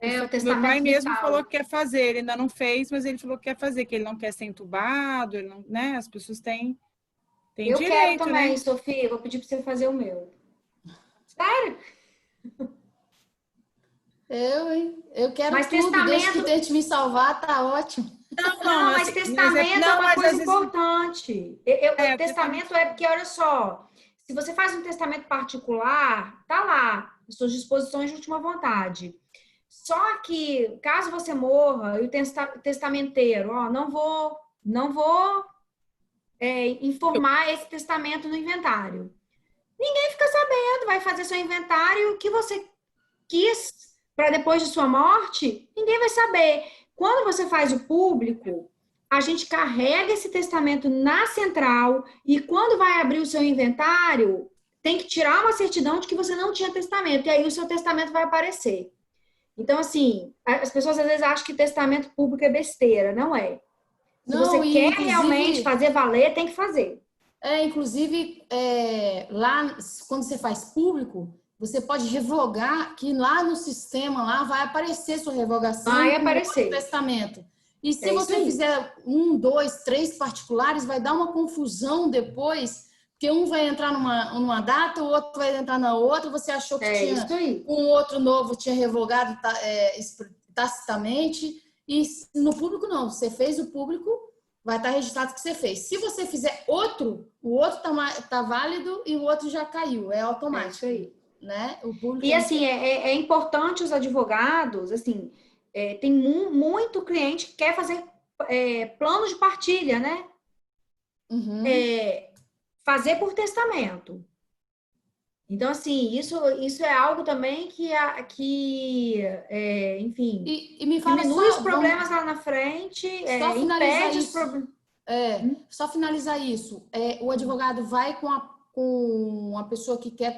[SPEAKER 2] O testamento
[SPEAKER 3] meu pai mesmo
[SPEAKER 2] vital.
[SPEAKER 3] falou que quer fazer, ele ainda não fez, mas ele falou que quer fazer, que ele não quer ser entubado, ele não, né? As pessoas têm
[SPEAKER 2] Eu
[SPEAKER 3] direito,
[SPEAKER 2] quero também,
[SPEAKER 3] né?
[SPEAKER 2] Sofia, vou pedir para você fazer o meu. Sério?
[SPEAKER 1] Eu quero
[SPEAKER 2] Mas
[SPEAKER 1] tudo,
[SPEAKER 2] testamento...
[SPEAKER 1] desde que tente me salvar, tá ótimo.
[SPEAKER 2] Não, mas
[SPEAKER 3] assim,
[SPEAKER 2] testamento é uma coisa importante. Testamento
[SPEAKER 3] testamento
[SPEAKER 2] é porque, olha só, se você faz um testamento particular, tá lá, as suas disposições de última vontade. Só que, caso você morra, e o testamenteiro, não vou informar esse testamento no inventário. Ninguém fica sabendo, vai fazer seu inventário, o que você quis para depois de sua morte, ninguém vai saber. Quando você faz o público, a gente carrega esse testamento na central e quando vai abrir o seu inventário, tem que tirar uma certidão de que você não tinha testamento e aí o seu testamento vai aparecer. Então, assim, as pessoas às vezes acham que testamento público é besteira, não é. Se você quer realmente fazer valer, tem que fazer.
[SPEAKER 1] Inclusive, lá, quando você faz público, você pode revogar, que lá no sistema lá vai aparecer sua revogação
[SPEAKER 2] aparecer
[SPEAKER 1] do testamento. E se você fizer 1, 2, 3 particulares, vai dar uma confusão depois, porque um vai entrar numa data, o outro vai entrar na outra, você achou que tinha um outro novo, tinha revogado tacitamente, e no público não, você fez o público, vai estar registrado que você fez. Se você fizer outro, o outro tá válido e o outro já caiu, é automático.
[SPEAKER 2] É isso aí.
[SPEAKER 1] Né? O público
[SPEAKER 2] e assim, é importante os advogados, assim, tem muito cliente que quer fazer plano de partilha, né?
[SPEAKER 1] Uhum.
[SPEAKER 2] Fazer por testamento. Então, assim, isso é algo também enfim,
[SPEAKER 1] E me fala
[SPEAKER 2] diminui os
[SPEAKER 1] só,
[SPEAKER 2] problemas lá na frente,
[SPEAKER 1] só finalizar
[SPEAKER 2] impede os
[SPEAKER 1] isso.
[SPEAKER 2] problemas.
[SPEAKER 1] Só finalizar isso. O advogado vai com a pessoa que quer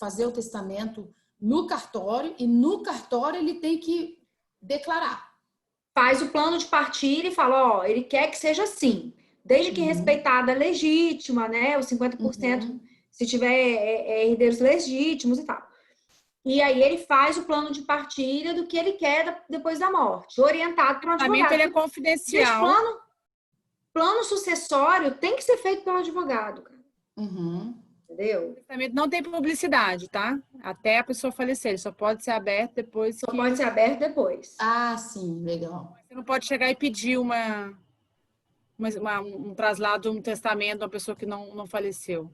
[SPEAKER 1] fazer o testamento no cartório, e no cartório ele tem que declarar.
[SPEAKER 2] Faz o plano de partilha e fala, ó, ele quer que seja assim, desde que respeitada a legítima, né, os 50%, se tiver herdeiros legítimos e tal. E aí ele faz o plano de partilha do que ele quer depois da morte, orientado por um
[SPEAKER 3] O testamento
[SPEAKER 2] advogado.
[SPEAKER 3] ele é
[SPEAKER 2] Gente,
[SPEAKER 3] confidencial.
[SPEAKER 2] plano sucessório tem que ser feito pelo advogado, cara. Entendeu?
[SPEAKER 3] O testamento não tem publicidade, tá? Até a pessoa falecer, ele só pode ser aberto depois
[SPEAKER 2] Só pode ser aberto depois.
[SPEAKER 1] Ah, sim, legal.
[SPEAKER 3] Você não pode chegar e pedir um traslado, um testamento de uma pessoa que não faleceu.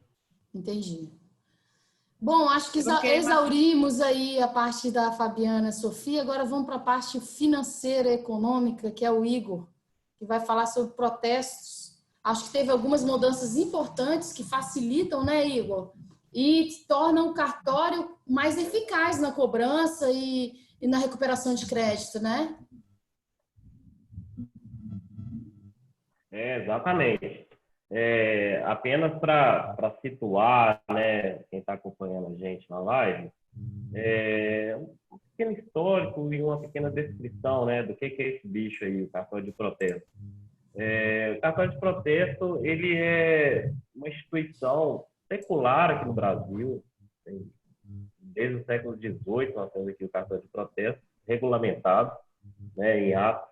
[SPEAKER 1] Entendi. Bom, acho que
[SPEAKER 3] Eu não quero
[SPEAKER 1] exaurimos aí a parte da Fabiana e Sofia. Agora vamos para a parte financeira e econômica, que é o Igor, que vai falar sobre protestos. Acho que teve algumas mudanças importantes que facilitam, né, Igor? E tornam o cartório mais eficaz na cobrança e na recuperação de crédito, né?
[SPEAKER 4] Exatamente. Apenas para situar, né, quem está acompanhando a gente na live, um pequeno histórico e uma pequena descrição, né, do que é esse bicho aí, o cartório de protesto. O cartório de protesto, ele é uma instituição secular aqui no Brasil. Desde o século XVIII nós temos aqui o cartório de protesto regulamentado, né, em atos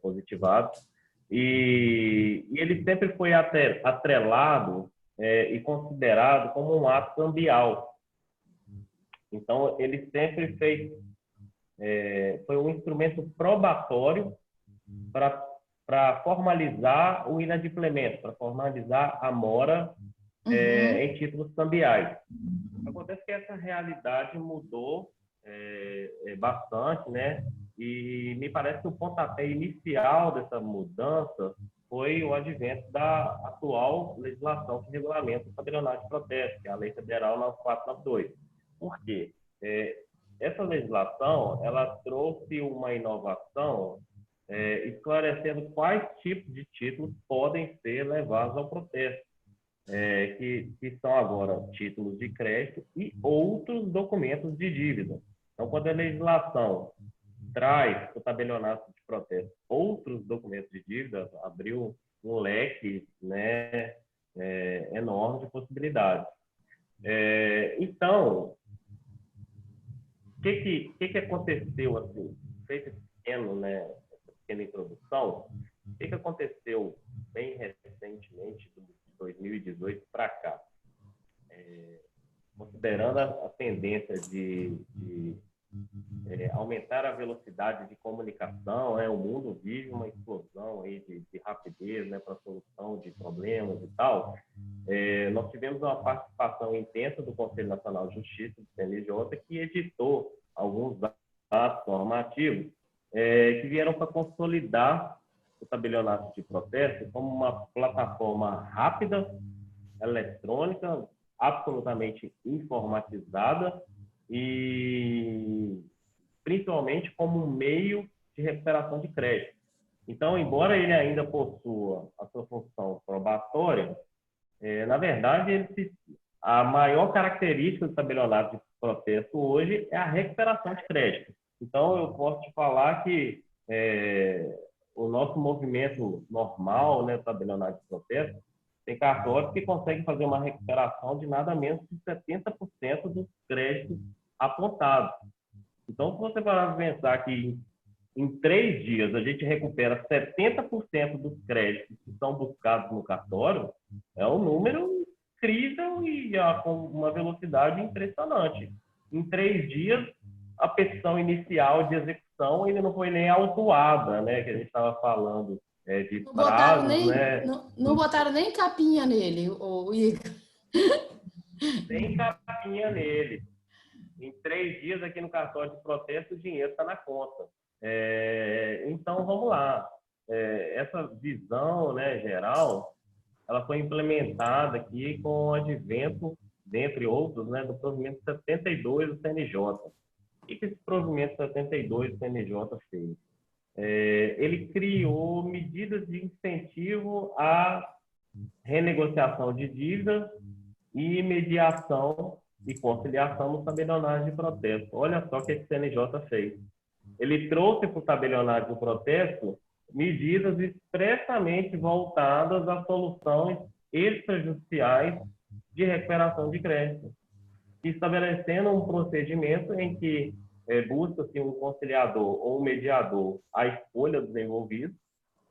[SPEAKER 4] positivados. E ele sempre foi atrelado e considerado como um ato cambial. Então, ele sempre foi um instrumento probatório para formalizar o inadimplemento, para formalizar a mora em títulos cambiais. Acontece que essa realidade mudou bastante, né? E me parece que o pontapé inicial dessa mudança foi o advento da atual legislação que regulamenta o tabelionato de protesto, que é a Lei Federal 9492. Por quê? Essa legislação, ela trouxe uma inovação esclarecendo quais tipos de títulos podem ser levados ao protesto, que são agora títulos de crédito e outros documentos de dívida. Então, quando a legislação traz o tabelionato de protesto outros documentos de dívida, abriu um leque, né, enorme de possibilidades. Então, o que aconteceu, assim, feito essa pequena introdução, o que aconteceu bem recentemente, de 2018 para cá? Considerando a tendência de aumentar a velocidade de comunicação, o mundo vive uma explosão aí de rapidez, né, para a solução de problemas e tal. Nós tivemos uma participação intensa do Conselho Nacional de Justiça, do CNJ, que editou alguns atos normativos que vieram para consolidar o tabelionato de protesto como uma plataforma rápida, eletrônica, absolutamente informatizada e principalmente como um meio de recuperação de crédito. Então, embora ele ainda possua a sua função probatória, na verdade, a maior característica do tabelionato de protesto hoje é a recuperação de crédito. Então, eu posso te falar que o nosso movimento normal, né, do tabelionato de protesto, tem cartórios que conseguem fazer uma recuperação de nada menos que 70% dos créditos apontados. Então, se você parar para pensar que em 3 dias a gente recupera 70% dos créditos que são buscados no cartório, é um número incrível e com uma velocidade impressionante. Em 3 dias, a petição inicial de execução ainda não foi nem autuada, né, que a gente estava falando de
[SPEAKER 1] Não
[SPEAKER 4] prazos,
[SPEAKER 1] botaram nem,
[SPEAKER 4] né?
[SPEAKER 1] não botaram nem capinha nele, o Igor.
[SPEAKER 4] Nem capinha nele. Em 3 dias aqui no cartório de protesto, o dinheiro está na conta. Então, vamos lá. Essa visão, né, geral, ela foi implementada aqui com o advento dentre outros, né, do provimento 72 do CNJ. O que esse provimento 72 do CNJ fez? Ele criou medidas de incentivo à renegociação de dívidas e mediação e conciliação no tabelionário de protesto. Olha só o que esse CNJ fez. Ele trouxe para o tabelionário de protesto medidas expressamente voltadas a soluções extrajudiciais de recuperação de crédito, estabelecendo um procedimento em que busca-se um conciliador ou um mediador à escolha dos envolvidos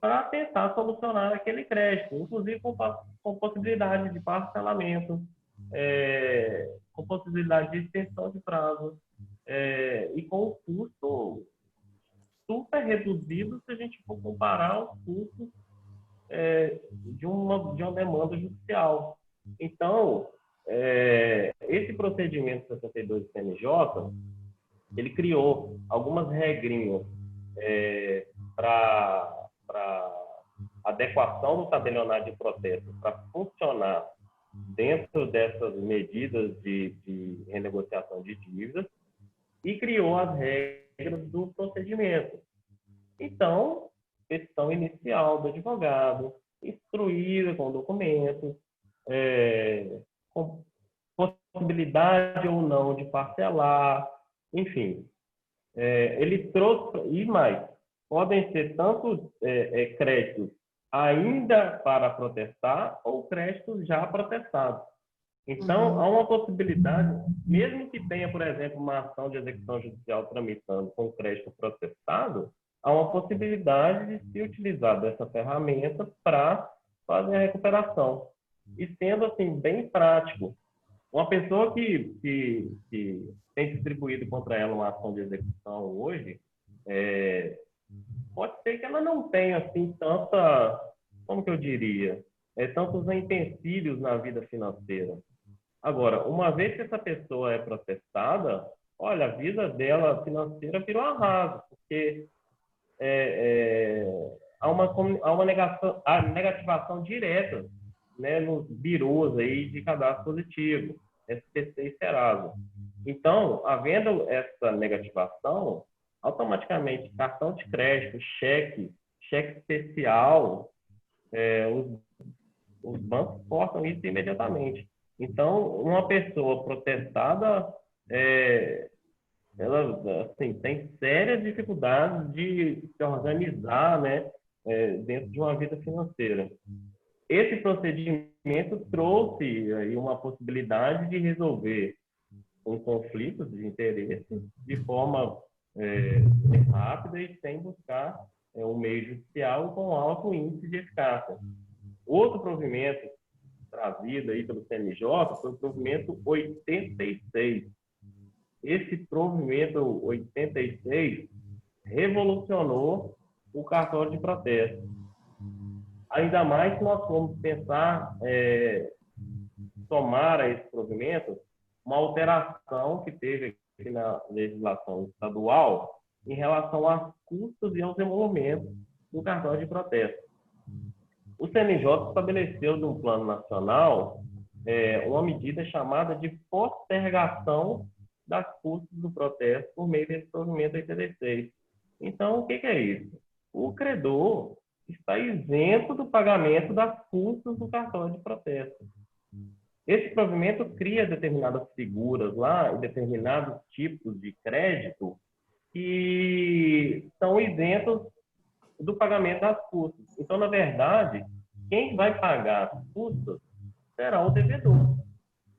[SPEAKER 4] para tentar solucionar aquele crédito, inclusive com possibilidade de parcelamento, com possibilidade de extensão de prazo, e com o custo super reduzido se a gente for comparar os custos de uma demanda judicial. Então, esse procedimento 62 do CNJ, ele criou algumas regrinhas para adequação do tabelionário de protesto para funcionar dentro dessas medidas de renegociação de dívidas e criou as regras do procedimento. Então, petição inicial do advogado, instruída com documentos, com possibilidade ou não de parcelar, enfim. Ele trouxe, e mais, podem ser tanto créditos ainda para protestar ou créditos já protestados. Então, há uma possibilidade, mesmo que tenha, por exemplo, uma ação de execução judicial tramitando com crédito protestado, há uma possibilidade de se utilizar dessa ferramenta para fazer a recuperação. E sendo assim, bem prático, uma pessoa que tem distribuído contra ela uma ação de execução hoje, pode ser que ela não tenha assim tanta, como que eu diria, tantos empecilhos na vida financeira. Agora, uma vez que essa pessoa é processada, olha, a vida dela financeira virou arraso, porque há uma negativação direta, né, nos birôs aí de cadastro positivo, SPC e Serasa. Então, havendo essa negativação, automaticamente cartão de crédito, cheque especial, os bancos cortam isso imediatamente. Então, uma pessoa protestada, ela assim, tem sérias dificuldades de se organizar, né, dentro de uma vida financeira. Esse procedimento trouxe aí uma possibilidade de resolver um conflito de interesse de forma rápida e sem buscar um meio judicial com alto índice de eficácia. Outro provimento trazido aí pelo CNJ foi o provimento 86. Esse provimento 86 revolucionou o cartório de protesto. Ainda mais se nós formos pensar, somar a esse provimento uma alteração que teve aqui na legislação estadual em relação aos custos e aos emolumentos do cartório de protesto. O CNJ estabeleceu de um plano nacional uma medida chamada de postergação das custas do protesto por meio desse provimento 86. Então, o que é isso? O credor está isento do pagamento das custas do cartório de protesto. Esse provimento cria determinadas figuras lá, determinados tipos de crédito que são isentos do pagamento das custas. Então, na verdade, quem vai pagar as custas será o devedor,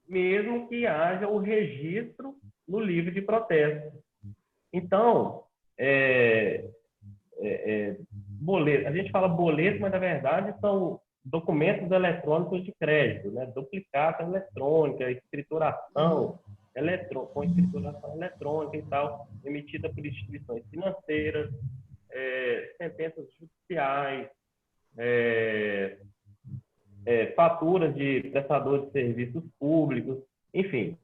[SPEAKER 4] mesmo que haja o registro no livro de protesto. Então, boleto, a gente fala boleto, mas na verdade são documentos eletrônicos de crédito, né? Duplicata eletrônica, escrituração com escrituração eletrônica e tal, emitida por instituições financeiras, sentenças judiciais, faturas de prestadores de serviços públicos, enfim,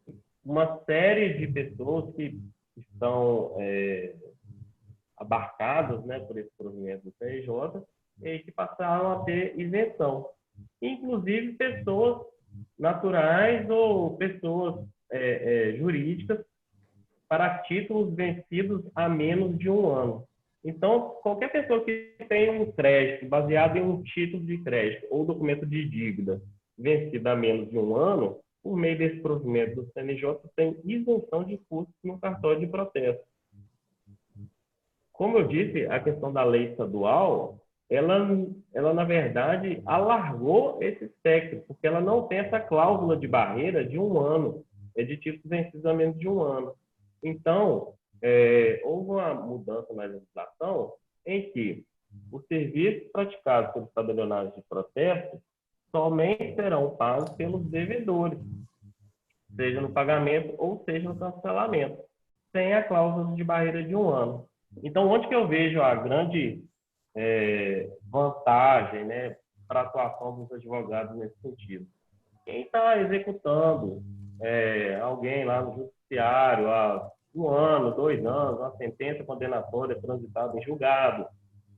[SPEAKER 4] uma série de pessoas que estão abarcadas, né, por esse provimento do CNJ e que passaram a ter isenção. Inclusive pessoas naturais ou pessoas jurídicas para títulos vencidos há menos de um ano. Então, qualquer pessoa que tem um crédito baseado em um título de crédito ou documento de dívida vencido há menos de um ano, por meio desse provimento do CNJ, tem isenção de custos no cartório de protesto. Como eu disse, a questão da lei estadual, ela na verdade, alargou esse espectro, porque ela não tem essa cláusula de barreira de um ano, de títulos vencidos há menos de um ano. Então, houve uma mudança na legislação em que os serviços praticados pelos tabelionários de protesto somente serão pagos pelos devedores, seja no pagamento ou seja no cancelamento, sem a cláusula de barreira de um ano. Então, onde que eu vejo a grande vantagem, né, para a atuação dos advogados nesse sentido? Quem está executando alguém lá no judiciário há 1 ano, 2 anos, uma sentença condenatória transitada em julgado,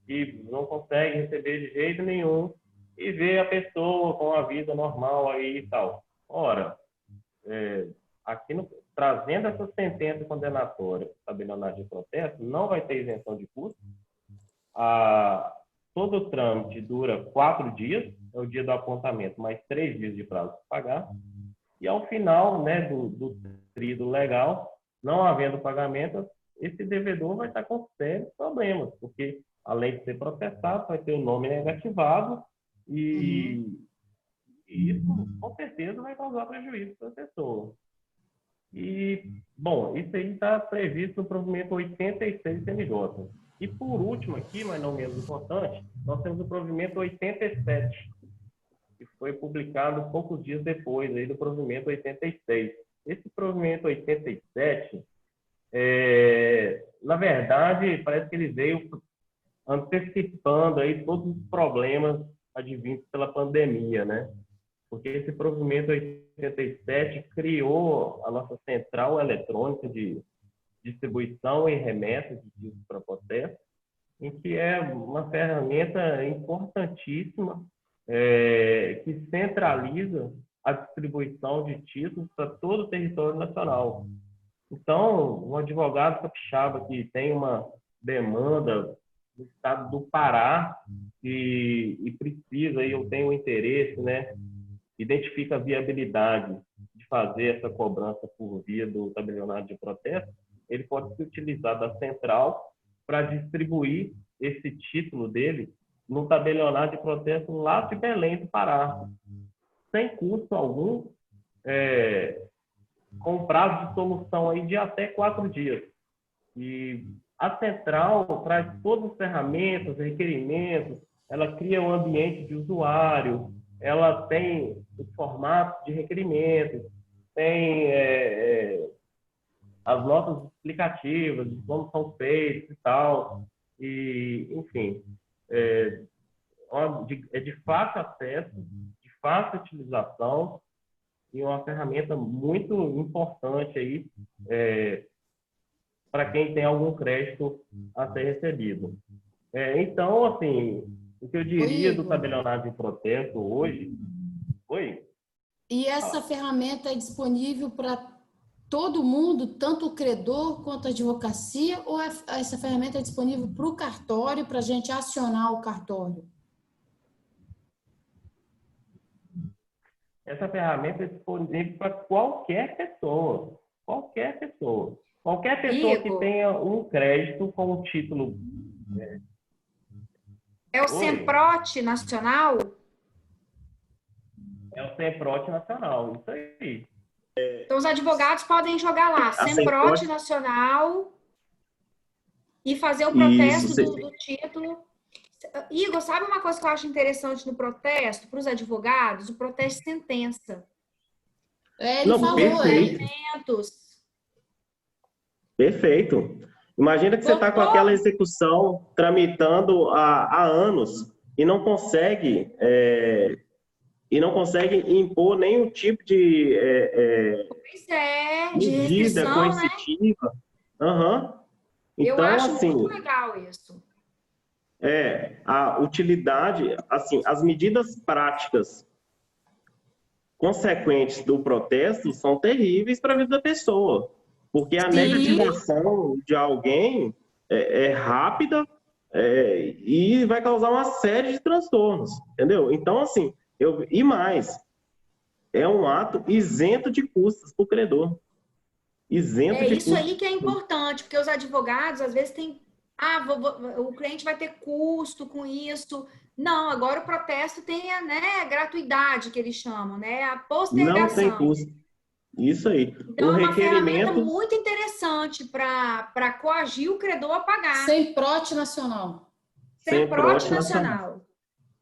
[SPEAKER 4] e não consegue receber de jeito nenhum, e vê a pessoa com a vida normal aí e tal. Ora, aqui trazendo essa sentença condenatória para tabelionário de protesto, não vai ter isenção de custos. Todo o trâmite dura 4 dias, é o dia do apontamento, mais 3 dias de prazo para pagar. E ao final, né, do tríduo legal, não havendo pagamento, esse devedor vai estar com sérios problemas, porque além de ser processado, vai ter o nome negativado e isso, com certeza, vai causar prejuízo para a pessoa. E, bom, isso aí está previsto no provimento 86 CNJ. E, por último aqui, mas não menos importante, nós temos o provimento 87, que foi publicado poucos dias depois aí do provimento 86. Esse provimento 87, na verdade, parece que ele veio antecipando aí todos os problemas advindos pela pandemia, né? Porque esse provimento 87 criou a nossa central eletrônica de distribuição e remessa de títulos para protesto, em que é uma ferramenta importantíssima que centraliza a distribuição de títulos para todo o território nacional. Então, um advogado capixaba que tem uma demanda no estado do Pará e precisa, e eu tenho interesse, né, identifica a viabilidade de fazer essa cobrança por via do tabelionário de protesto, ele pode se utilizar da central para distribuir esse título dele no tabelionário de protesto lá de Belém do Pará, sem custo algum, com prazo de solução aí de até 4 dias. E a central traz todas as ferramentas, requerimentos, ela cria um ambiente de usuário, ela tem os formatos de requerimentos, tem as notas explicativas de como são feitos e tal, e, enfim, é de fácil acesso, de fácil utilização e uma ferramenta muito importante aí para quem tem algum crédito a ser recebido. Então, assim, o que eu diria do tabelionário de protesto hoje... Oi?
[SPEAKER 1] E essa ferramenta é disponível para todo mundo, tanto o credor quanto a advocacia, ou essa ferramenta é disponível para o cartório, para a gente acionar o cartório?
[SPEAKER 4] Essa ferramenta é disponível para qualquer pessoa. Qualquer pessoa. Qualquer pessoa que tenha um crédito com um título...
[SPEAKER 2] É o Semprote Nacional?
[SPEAKER 4] É o Semprote Nacional, isso aí.
[SPEAKER 2] Então, os advogados podem jogar lá, Semprote Nacional, e fazer o protesto do título. Igor, sabe uma coisa que eu acho interessante no protesto, para os advogados? O protesto sentença.
[SPEAKER 1] Ele falou,
[SPEAKER 5] Perfeito. Imagina que você está com aquela execução tramitando há anos e não consegue impor nenhum tipo de medida coercitiva. Né? Então,
[SPEAKER 2] eu acho
[SPEAKER 5] assim,
[SPEAKER 2] muito legal isso.
[SPEAKER 5] A utilidade, assim, as medidas práticas consequentes do protesto são terríveis para a vida da pessoa, porque a negativação de alguém é rápida e vai causar uma série de transtornos, entendeu? Então, assim, e mais, é um ato isento de custos para o credor. Isento de
[SPEAKER 2] isso
[SPEAKER 5] custos.
[SPEAKER 2] aí que é importante, porque os advogados, às vezes, têm... o cliente vai ter custo com isso. Não, agora o protesto tem a gratuidade, que eles chamam, né? A postergação.
[SPEAKER 5] Não tem custo. Isso aí.
[SPEAKER 2] Então,
[SPEAKER 5] o
[SPEAKER 2] é uma
[SPEAKER 5] requerimento...
[SPEAKER 2] ferramenta muito interessante para coagir o credor a pagar.
[SPEAKER 1] Sem PROT nacional.
[SPEAKER 2] Sem PROT nacional.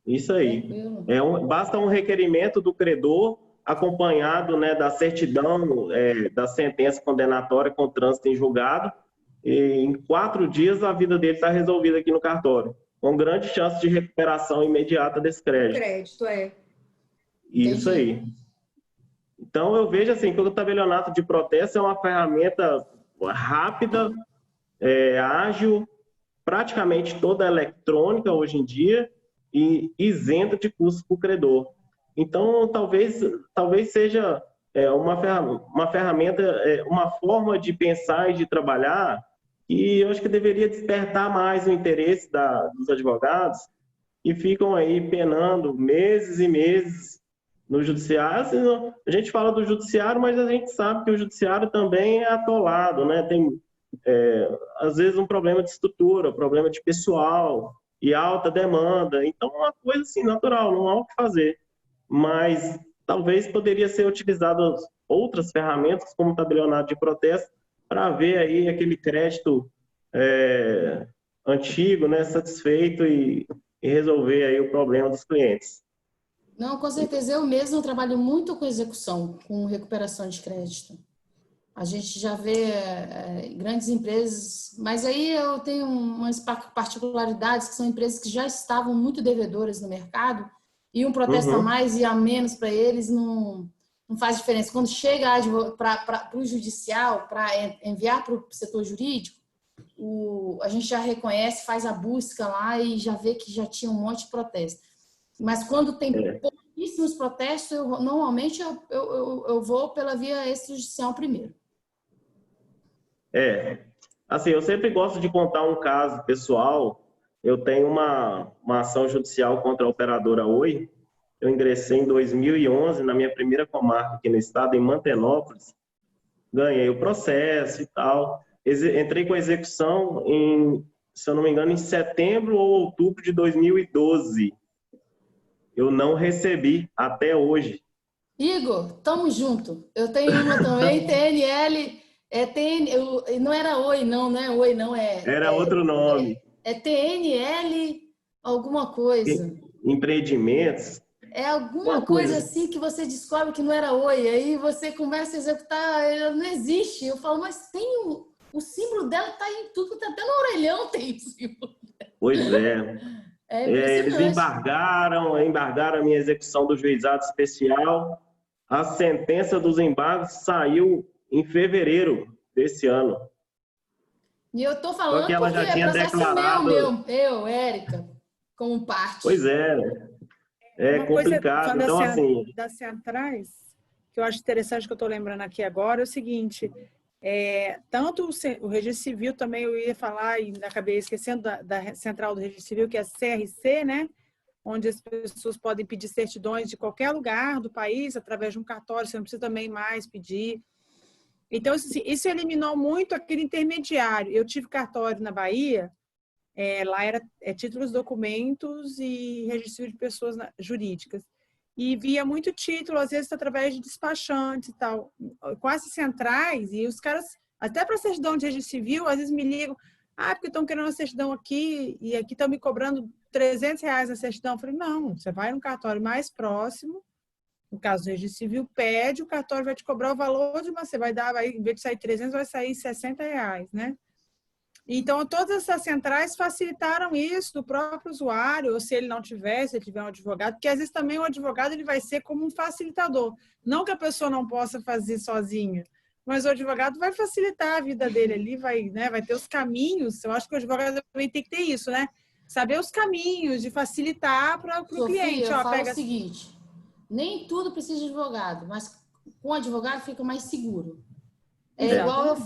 [SPEAKER 5] Isso aí. Basta um requerimento do credor acompanhado, né, da certidão da sentença condenatória com trânsito em julgado. E em 4 dias a vida dele está resolvida aqui no cartório, com grande chance de recuperação imediata desse crédito. Isso aí. Então, eu vejo assim que o tabelionato de protesto é uma ferramenta rápida, ágil, praticamente toda eletrônica hoje em dia e isenta de custos para o credor. Então, talvez seja uma ferramenta, uma forma de pensar e de trabalhar que eu acho que deveria despertar mais o interesse dos advogados que ficam aí penando meses e meses no judiciário. Assim, a gente fala do judiciário, mas a gente sabe que o judiciário também é atolado, né? Tem, às vezes, um problema de estrutura, problema de pessoal e alta demanda. Então, é uma coisa assim, natural, não há o que fazer. Mas talvez poderia ser utilizadas outras ferramentas, como o tabelionato de protesto, para ver aí aquele crédito antigo, né, satisfeito e resolver aí o problema dos clientes.
[SPEAKER 1] Não, com certeza. Eu mesmo trabalho muito com execução, com recuperação de crédito. A gente já vê grandes empresas, mas aí eu tenho umas particularidades que são empresas que já estavam muito devedoras no mercado e um protesto a mais e a menos para eles não faz diferença. Quando chega para o judicial, para enviar para o setor jurídico, a gente já reconhece, faz a busca lá e já vê que já tinha um monte de protesto. Mas quando tem pouquíssimos protestos, normalmente eu vou pela via extrajudicial primeiro.
[SPEAKER 5] Assim, eu sempre gosto de contar um caso pessoal. Eu tenho uma ação judicial contra a operadora Oi. Eu ingressei em 2011 na minha primeira comarca aqui no estado, em Mantenópolis. Ganhei o processo e tal. Entrei com a execução se eu não me engano, em setembro ou outubro de 2012. Eu não recebi até hoje.
[SPEAKER 1] Igor, tamo junto. Eu tenho uma também, TNL. Não era Oi, não é Oi, não é.
[SPEAKER 5] Era outro nome.
[SPEAKER 1] É TNL alguma coisa.
[SPEAKER 5] Empreendimentos.
[SPEAKER 1] É alguma coisa assim que você descobre que não era Oi. Aí você começa a executar, ela não existe. Eu falo, mas tem o símbolo dela tá em tudo, até no orelhão tem o símbolo dela.
[SPEAKER 5] Pois é. Eles embargaram a minha execução do juizado especial. A sentença dos embargos saiu em fevereiro desse ano.
[SPEAKER 1] E eu tô falando porque
[SPEAKER 5] ela já tinha
[SPEAKER 1] é processo
[SPEAKER 5] declarado...
[SPEAKER 1] eu, Érica, como parte.
[SPEAKER 5] Pois é. É complicado. Então, assim...
[SPEAKER 3] Das centrais, que eu acho interessante que eu estou lembrando aqui agora, é o seguinte... tanto o registro civil também eu ia falar e acabei esquecendo da central do registro civil, que é a CRC, né? Onde as pessoas podem pedir certidões de qualquer lugar do país através de um cartório, você não precisa também mais pedir. Então, isso eliminou muito aquele intermediário. Eu tive cartório na Bahia, lá era títulos, documentos e registro civil de pessoas jurídicas. E via muito título, às vezes através de despachantes e tal, quase centrais, e os caras, até para certidão de registro civil, às vezes me ligam, porque estão querendo uma certidão aqui, e aqui estão me cobrando R$300 a certidão. Eu falei, não, você vai no cartório mais próximo, no caso do registro civil, pede, o cartório vai te cobrar o valor de uma, você vai dar, em vez de sair 300, vai sair R$60, né? Então, todas essas centrais facilitaram isso do próprio usuário, ou se ele não tiver, se ele tiver um advogado, porque às vezes também o advogado ele vai ser como um facilitador. Não que a pessoa não possa fazer sozinha, mas o advogado vai facilitar a vida dele ali, vai ter os caminhos. Eu acho que o advogado também tem que ter isso, né? Saber os caminhos de facilitar para o cliente.
[SPEAKER 1] Eu falo o seguinte, nem tudo precisa de advogado, mas com advogado fica mais seguro. Igual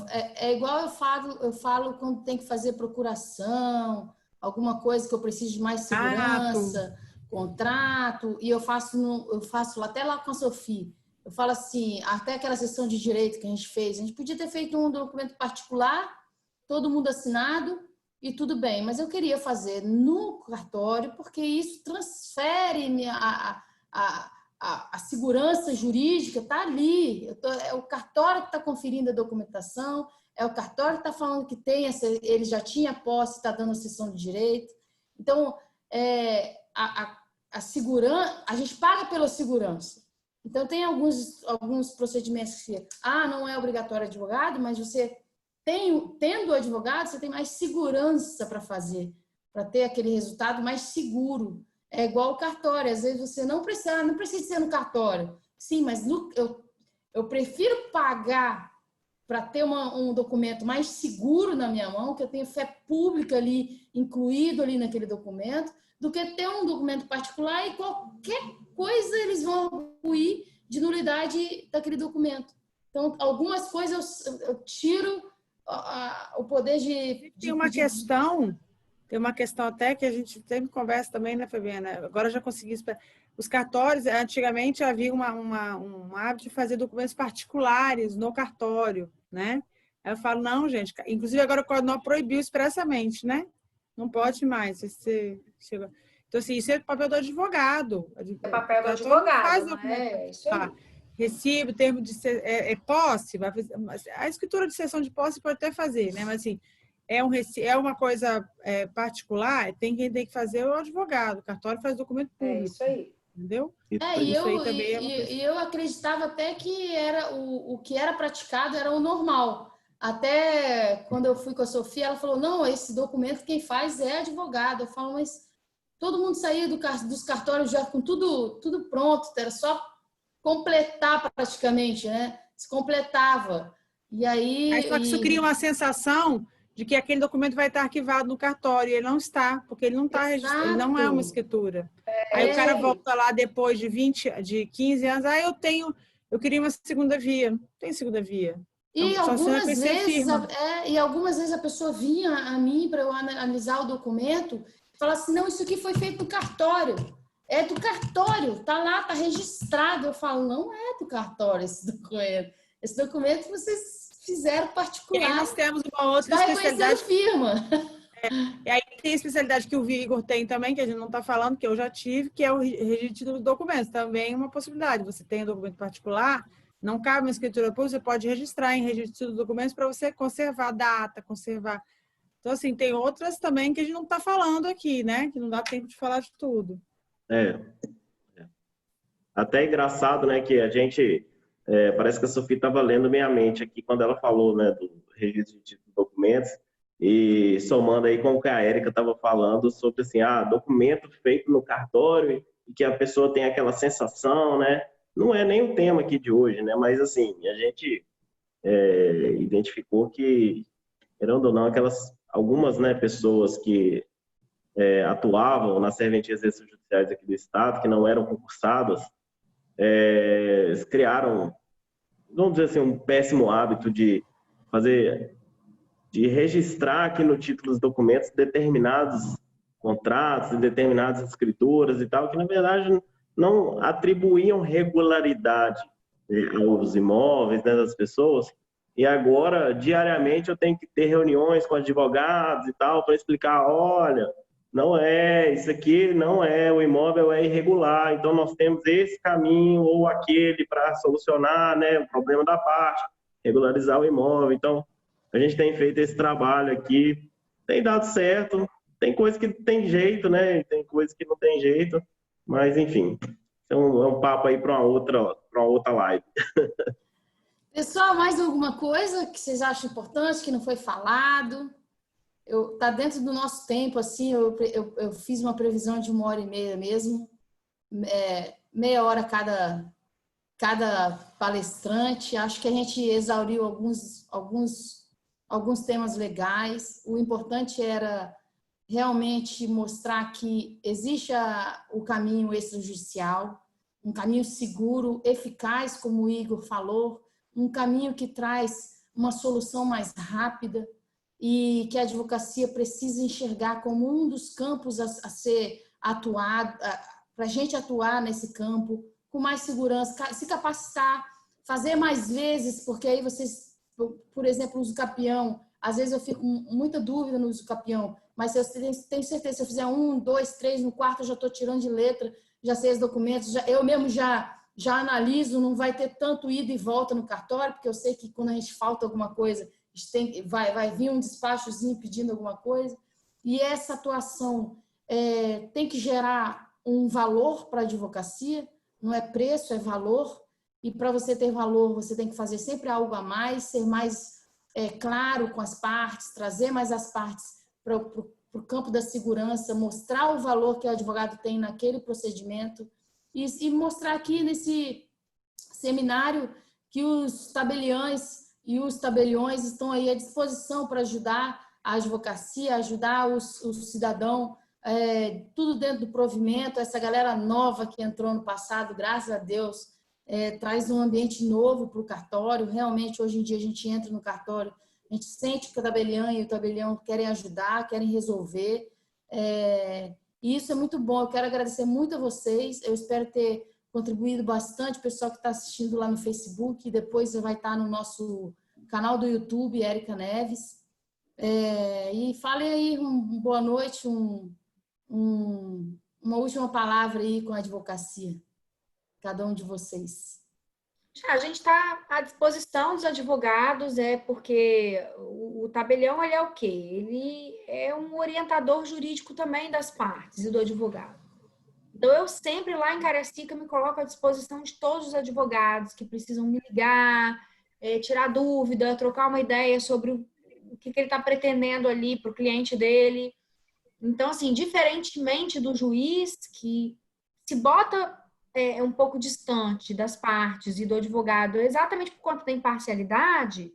[SPEAKER 1] eu falo quando tem que fazer procuração, alguma coisa que eu preciso de mais segurança, contrato, e eu faço até lá com a Sofia. Eu falo assim, até aquela sessão de direito que a gente fez, a gente podia ter feito um documento particular, todo mundo assinado, e tudo bem, mas eu queria fazer no cartório, porque isso transfere a segurança jurídica, está ali. É o cartório que está conferindo a documentação, é o cartório que está falando que ele já tinha posse, está dando a sessão de direito. Então, a segurança, a gente paga pela segurança. Então, tem alguns procedimentos que não é obrigatório advogado, mas você tendo advogado, você tem mais segurança para fazer, para ter aquele resultado mais seguro. É igual o cartório, às vezes você não precisa ser no cartório. Sim, mas eu prefiro pagar para ter um documento mais seguro na minha mão, que eu tenho fé pública ali, incluído ali naquele documento, do que ter um documento particular e qualquer coisa eles vão incluir de nulidade daquele documento. Então, algumas coisas eu tiro o poder de...
[SPEAKER 3] Tem uma questão até que a gente sempre conversa também, né, Fabiana? Agora eu já consegui... Os cartórios, antigamente havia um hábito de fazer documentos particulares no cartório, né? Aí eu falo, não, gente, inclusive agora o Código proibiu expressamente, né? Não pode mais. Então, assim, isso é papel do advogado.
[SPEAKER 2] É papel do advogado, né? Isso aí.
[SPEAKER 3] Recibo, termo de posse, a escritura de cessão de posse pode até fazer, né? Mas assim, é uma coisa particular, quem tem que fazer é o advogado, o cartório faz documento público. É isso
[SPEAKER 2] aí.
[SPEAKER 3] Entendeu?
[SPEAKER 1] E eu acreditava até que o que era praticado era o normal. Até quando eu fui com a Sofia, ela falou, não, esse documento quem faz é advogado. Eu falo, mas todo mundo saía dos cartórios já com tudo pronto, era só completar praticamente, né? Se completava. E aí...
[SPEAKER 3] Só que isso cria uma sensação de que aquele documento vai estar arquivado no cartório, e ele não está, porque ele não está registrado, ele não é uma escritura. Aí o cara volta lá depois de 15 anos, eu queria uma segunda via. Não tem segunda via.
[SPEAKER 1] E algumas vezes a pessoa vinha a mim para eu analisar o documento e falava assim, não, isso aqui foi feito no cartório. É do cartório, tá lá, tá registrado. Eu falo, não é do cartório esse documento. Esse documento vocês fizeram particular.
[SPEAKER 3] E aí nós temos uma outra especialidade.
[SPEAKER 1] Firma.
[SPEAKER 3] E aí tem a especialidade que o Igor tem também, que a gente não está falando, que eu já tive, que é o registro dos documentos. Também é uma possibilidade. Você tem um documento particular, não cabe uma escritura pública, você pode registrar em registro dos documentos para você conservar a data, conservar. Então, assim, tem outras também que a gente não está falando aqui, né? Que não dá tempo de falar de tudo.
[SPEAKER 5] Até engraçado, né, que a gente... parece que a Sofia estava lendo minha mente aqui quando ela falou, né, do registro de documentos, e somando aí com o que a Érica estava falando sobre, assim, documento feito no cartório e que a pessoa tem aquela sensação, né? Não é nem o tema aqui de hoje, né? Mas, assim, a gente identificou que, querendo ou não, algumas, né, pessoas que atuavam nas serventias extrajudiciais aqui do Estado, que não eram concursadas, criaram, vamos dizer assim, um péssimo hábito de registrar aqui no título dos documentos determinados contratos, determinadas escrituras e tal, que na verdade não atribuíam regularidade aos imóveis, né, das pessoas. E agora, diariamente, eu tenho que ter reuniões com advogados e tal para explicar, olha, não isso aqui não o imóvel é irregular, então nós temos esse caminho ou aquele para solucionar, né, o problema da parte, regularizar o imóvel. Então, a gente tem feito esse trabalho aqui, tem dado certo, tem coisa que tem jeito, né, tem coisa que não tem jeito, mas enfim, é um papo aí para uma outra live.
[SPEAKER 1] Pessoal, mais alguma coisa que vocês acham importante, que não foi falado? Tá dentro do nosso tempo, assim, eu fiz uma previsão de 1h30 mesmo, meia hora cada palestrante. Acho que a gente exauriu alguns temas legais. O importante era realmente mostrar que existe o caminho extrajudicial, um caminho seguro, eficaz, como o Igor falou, um caminho que traz uma solução mais rápida e que a advocacia precisa enxergar como um dos campos a ser atuado, para a gente atuar nesse campo com mais segurança, se capacitar, fazer mais vezes, porque aí vocês, por exemplo, uso capião, às vezes eu fico com muita dúvida no uso capião, mas eu tenho certeza, se eu fizer 1, 2, 3, no quarto eu já estou tirando de letra, já sei os documentos, eu mesmo já analiso, não vai ter tanto ida e volta no cartório, porque eu sei que quando a gente falta alguma coisa, vai vir um despachozinho pedindo alguma coisa, e essa atuação tem que gerar um valor para a advocacia, não é preço, é valor, e para você ter valor, você tem que fazer sempre algo a mais, ser mais claro com as partes, trazer mais as partes para o campo da segurança, mostrar o valor que o advogado tem naquele procedimento e mostrar aqui nesse seminário que os tabeliães e os tabeliões estão aí à disposição para ajudar a advocacia, ajudar o cidadão, tudo dentro do provimento. Essa galera nova que entrou no passado, graças a Deus, traz um ambiente novo para o cartório. Realmente, hoje em dia, a gente entra no cartório, a gente sente que o tabelião e o tabelião querem ajudar, querem resolver. E isso é muito bom. Eu quero agradecer muito a vocês. Eu espero ter contribuído bastante. O pessoal que está assistindo lá no Facebook, depois vai estar no nosso canal do YouTube, Érica Neves. E falem aí boa noite, uma última palavra aí com a advocacia, cada um de vocês.
[SPEAKER 2] A gente está à disposição dos advogados, porque o tabelião, ele é o quê? Ele é um orientador jurídico também das partes e do advogado. Então, eu sempre lá em Cariacica me coloco à disposição de todos os advogados que precisam me ligar, tirar dúvida, trocar uma ideia sobre o que ele está pretendendo ali para o cliente dele. Então, assim, diferentemente do juiz, que se bota um pouco distante das partes e do advogado, exatamente por conta da imparcialidade,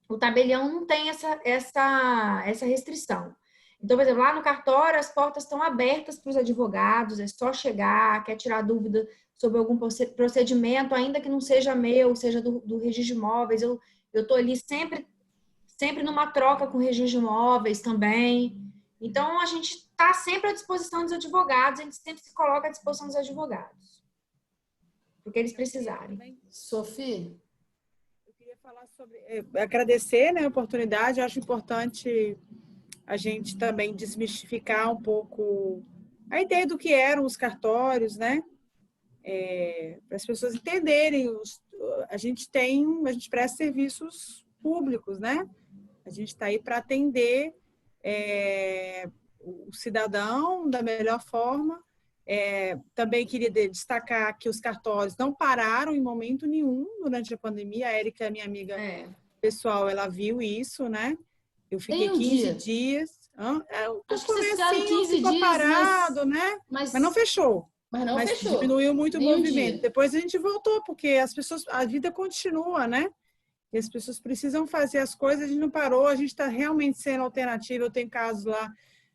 [SPEAKER 2] o tabelião não tem essa restrição. Então, por exemplo, lá no cartório, as portas estão abertas para os advogados, é só chegar, quer tirar dúvida sobre algum procedimento, ainda que não seja meu, seja do registro de imóveis, eu estou ali sempre numa troca com o registro de imóveis também. Então, a gente está sempre à disposição dos advogados, a gente sempre se coloca à disposição dos advogados, porque eles precisarem.
[SPEAKER 1] Sofia?
[SPEAKER 3] Eu queria falar sobre... agradecer, né, a oportunidade. Eu acho importante a gente também desmistificar um pouco a ideia do que eram os cartórios, né? Para as pessoas entenderem. A gente presta serviços públicos, né? A gente está aí para atender o cidadão da melhor forma. Também queria destacar que os cartórios não pararam em momento nenhum durante a pandemia. A Érica, minha amiga pessoal, ela viu isso, né? Eu fiquei 15 dias.
[SPEAKER 1] Acho que vocês ficaram 15 dias,
[SPEAKER 3] parado, né? Mas não fechou.
[SPEAKER 1] Mas fechou.
[SPEAKER 3] Diminuiu muito o movimento.
[SPEAKER 1] Dia.
[SPEAKER 3] Depois a gente voltou, porque a vida continua, né? E as pessoas precisam fazer as coisas, a gente não parou, a gente está realmente sendo alternativa. Eu tenho casos lá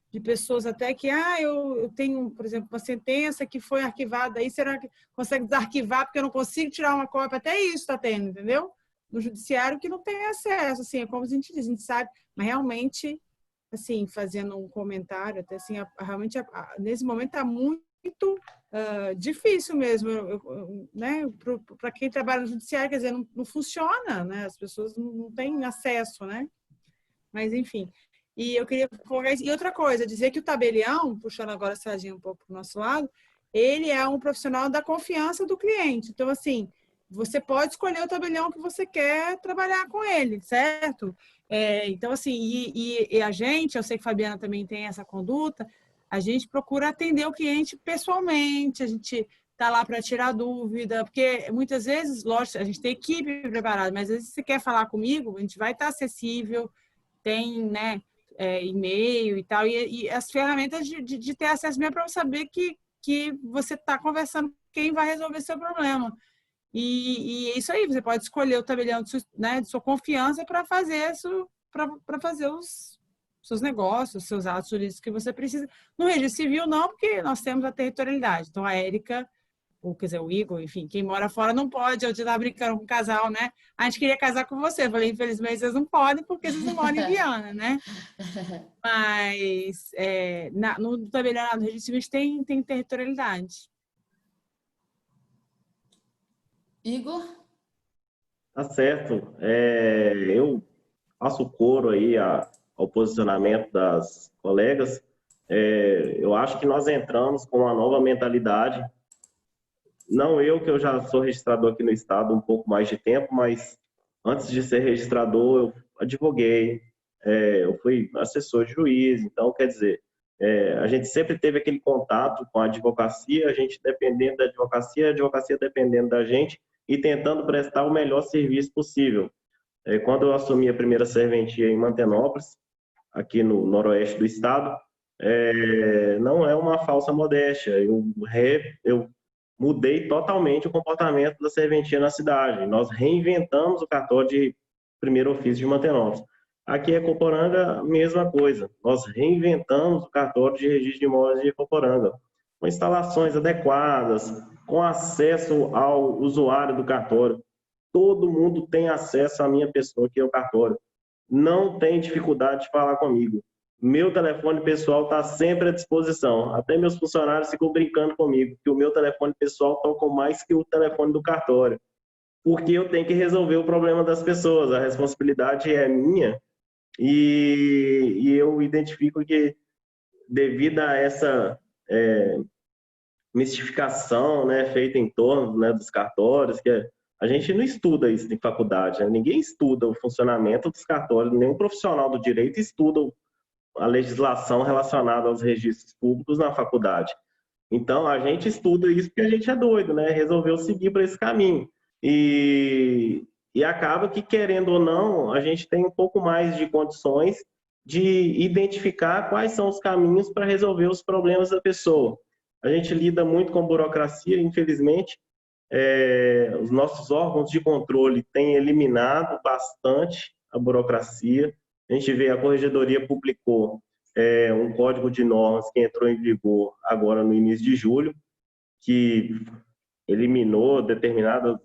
[SPEAKER 3] de pessoas até que, eu tenho, por exemplo, uma sentença que foi arquivada, aí será que consegue desarquivar porque eu não consigo tirar uma cópia? Até isso está tendo, entendeu? No judiciário que não tem acesso, assim, é como a gente diz, a gente sabe, mas realmente, assim, fazendo um comentário, até assim, realmente, nesse momento está muito difícil mesmo, né? Para quem trabalha no judiciário, quer dizer, não funciona, né? As pessoas não têm acesso, né? Mas, enfim. E eu queria colocar isso. E outra coisa, dizer que o tabelião, puxando agora a sardinha um pouco para o nosso lado, ele é um profissional da confiança do cliente. Então, assim, você pode escolher o tabelião que você quer trabalhar com ele, certo? Então, assim, e a gente, eu sei que a Fabiana também tem essa conduta, a gente procura atender o cliente pessoalmente, a gente está lá para tirar dúvida, porque muitas vezes, lógico, a gente tem equipe preparada, mas às vezes você quer falar comigo, a gente vai estar acessível, tem, né, e-mail e tal, e as ferramentas de ter acesso mesmo para saber que você está conversando com quem vai resolver seu problema. E é isso aí, você pode escolher o tabelião de sua confiança para fazer isso, para fazer os seus negócios, os seus atos jurídicos que você precisa. No registro civil, não, porque nós temos a territorialidade. Então, a Érica, ou quer dizer, o Igor, enfim, quem mora fora não pode. Eu estava brincando com o casal, né? A gente queria casar com você. Eu falei, infelizmente, vocês não podem, porque vocês não moram em Viana, né? Mas no tabelião do registro civil tem territorialidade.
[SPEAKER 1] Igor?
[SPEAKER 5] Tá certo. Eu faço coro aí ao posicionamento das colegas. Eu acho que nós entramos com uma nova mentalidade. Não eu, que eu já sou registrador aqui no estado um pouco mais de tempo, mas antes de ser registrador, eu advoguei, eu fui assessor de juiz. Então, quer dizer, a gente sempre teve aquele contato com a advocacia, a gente dependendo da advocacia, a advocacia dependendo da gente e tentando prestar o melhor serviço possível. Quando eu assumi a primeira serventia em Mantenópolis, aqui no noroeste do estado, não é uma falsa modéstia. Eu mudei totalmente o comportamento da serventia na cidade. Nós reinventamos o cartório de primeiro ofício de Mantenópolis. Aqui em Ecoporanga, mesma coisa. Nós reinventamos o cartório de registro de imóveis de Ecoporanga, com instalações adequadas, com acesso ao usuário do cartório. Todo mundo tem acesso à minha pessoa, que é o cartório. Não tem dificuldade de falar comigo. Meu telefone pessoal está sempre à disposição. Até meus funcionários ficam brincando comigo, que o meu telefone pessoal toca mais que o telefone do cartório. Porque eu tenho que resolver o problema das pessoas. A responsabilidade é minha. E eu identifico que, devido a essa mistificação, né, feita em torno, né, dos cartórios, que a gente não estuda isso em faculdade, né? Ninguém estuda o funcionamento dos cartórios, nenhum profissional do direito estuda a legislação relacionada aos registros públicos na faculdade. Então, a gente estuda isso porque a gente é doido, né? Resolveu seguir para esse caminho. E acaba que, querendo ou não, a gente tem um pouco mais de condições de identificar quais são os caminhos para resolver os problemas da pessoa. A gente lida muito com burocracia, infelizmente. Os nossos órgãos de controle têm eliminado bastante a burocracia. A gente vê, a Corregedoria publicou um código de normas que entrou em vigor agora no início de julho, que eliminou determinadas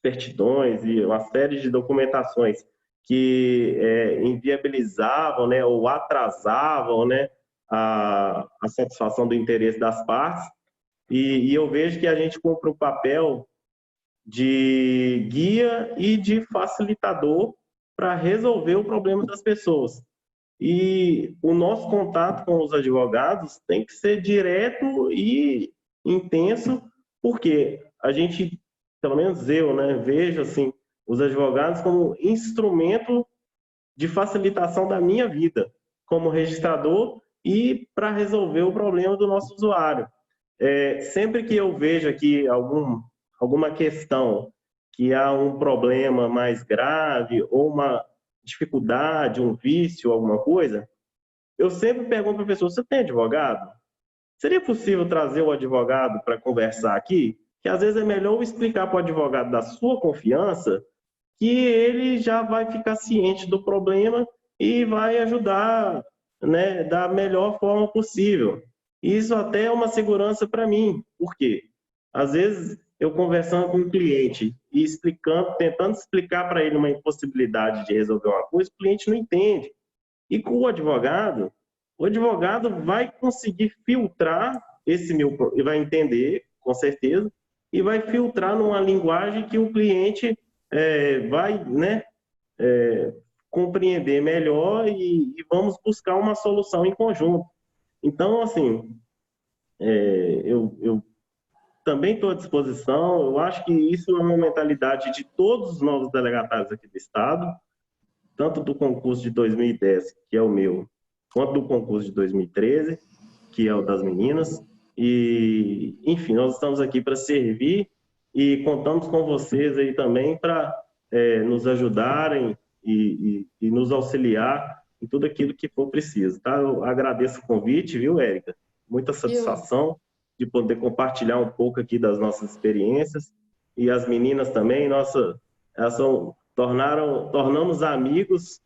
[SPEAKER 5] certidões e uma série de documentações que inviabilizavam, né, ou atrasavam, né, a satisfação do interesse das partes. E eu vejo que a gente cumpre o papel de guia e de facilitador para resolver o problema das pessoas. E o nosso contato com os advogados tem que ser direto e intenso, porque a gente, pelo menos eu, né, vejo assim, os advogados como instrumento de facilitação da minha vida como registrador e para resolver o problema do nosso usuário. Sempre que eu vejo aqui alguma questão que há um problema mais grave ou uma dificuldade, um vício, alguma coisa, eu sempre pergunto para a pessoa, você tem advogado? Seria possível trazer o advogado para conversar aqui? Que às vezes é melhor eu explicar para o advogado da sua confiança que ele já vai ficar ciente do problema e vai ajudar, né, da melhor forma possível. Isso até é uma segurança para mim. Por quê? Às vezes, eu conversando com um cliente e tentando explicar para ele uma impossibilidade de resolver uma coisa, o cliente não entende. E com o advogado vai conseguir filtrar e vai entender, com certeza, e vai filtrar numa linguagem que o cliente vai, né, compreender melhor e vamos buscar uma solução em conjunto. Então, assim, eu também estou à disposição. Eu acho que isso é uma mentalidade de todos os novos delegatários aqui do Estado, tanto do concurso de 2010, que é o meu, quanto do concurso de 2013, que é o das meninas. E, enfim, nós estamos aqui para servir e contamos com vocês aí também para nos ajudarem e nos auxiliar em tudo aquilo que for preciso, tá? Eu agradeço o convite, viu, Érica? Muita satisfação de poder compartilhar um pouco aqui das nossas experiências. E as meninas também, elas tornamos amigos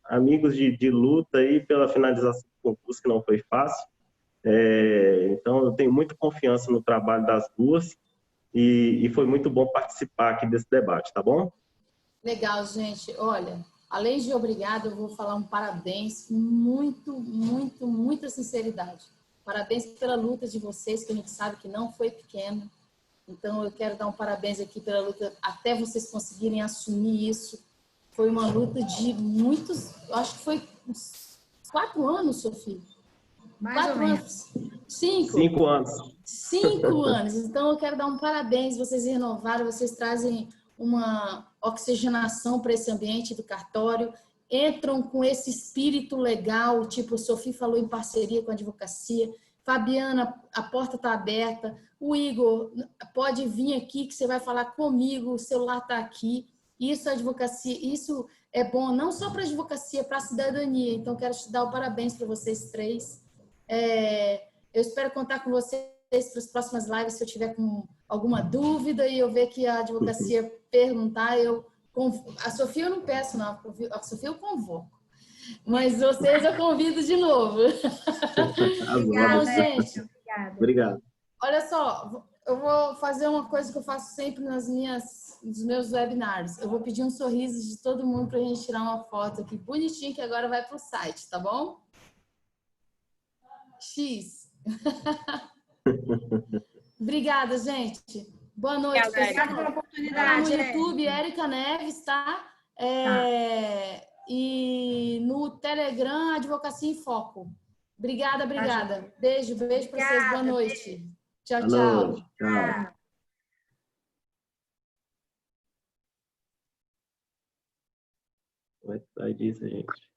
[SPEAKER 5] de luta aí pela finalização do concurso, que não foi fácil. Então, eu tenho muita confiança no trabalho das duas e foi muito bom participar aqui desse debate, tá bom?
[SPEAKER 1] Legal, gente. Olha, além de obrigado, eu vou falar um parabéns com muita sinceridade. Parabéns pela luta de vocês, que a gente sabe que não foi pequena. Então, eu quero dar um parabéns aqui pela luta até vocês conseguirem assumir isso. Foi uma luta de muitos, acho que foi uns 4 anos, Sofia.
[SPEAKER 2] Mais ou menos.
[SPEAKER 1] 5.
[SPEAKER 5] 5 anos.
[SPEAKER 1] 5 anos. Então, eu quero dar um parabéns. Vocês renovaram, vocês trazem uma oxigenação para esse ambiente do cartório, entram com esse espírito legal, tipo, a Sofia falou, em parceria com a advocacia. Fabiana, a porta está aberta. O Igor, pode vir aqui que você vai falar comigo, o celular está aqui. Isso é advocacia, isso é bom não só para a advocacia, para a cidadania. Então, quero te dar o parabéns para vocês 3. Eu espero contar com vocês para as próximas lives, se eu tiver com alguma dúvida e eu ver que a advocacia perguntar, a Sofia eu não peço, não. A Sofia eu convoco. Mas vocês eu convido de novo.
[SPEAKER 2] Obrigada,
[SPEAKER 1] gente.
[SPEAKER 5] Obrigado.
[SPEAKER 1] Olha só, eu vou fazer uma coisa que eu faço sempre nos meus webinários. Eu vou pedir um sorriso de todo mundo para a gente tirar uma foto aqui bonitinha, que agora vai para o site, tá bom? X. Obrigada, gente. Boa noite,
[SPEAKER 2] Obrigada pela oportunidade.
[SPEAKER 1] No YouTube, Érica Neves, tá? E no Telegram, Advocacia em Foco. Obrigada. Beijo para vocês. Boa noite. Tchau,
[SPEAKER 5] Boa noite. Tchau. Vai disso, gente.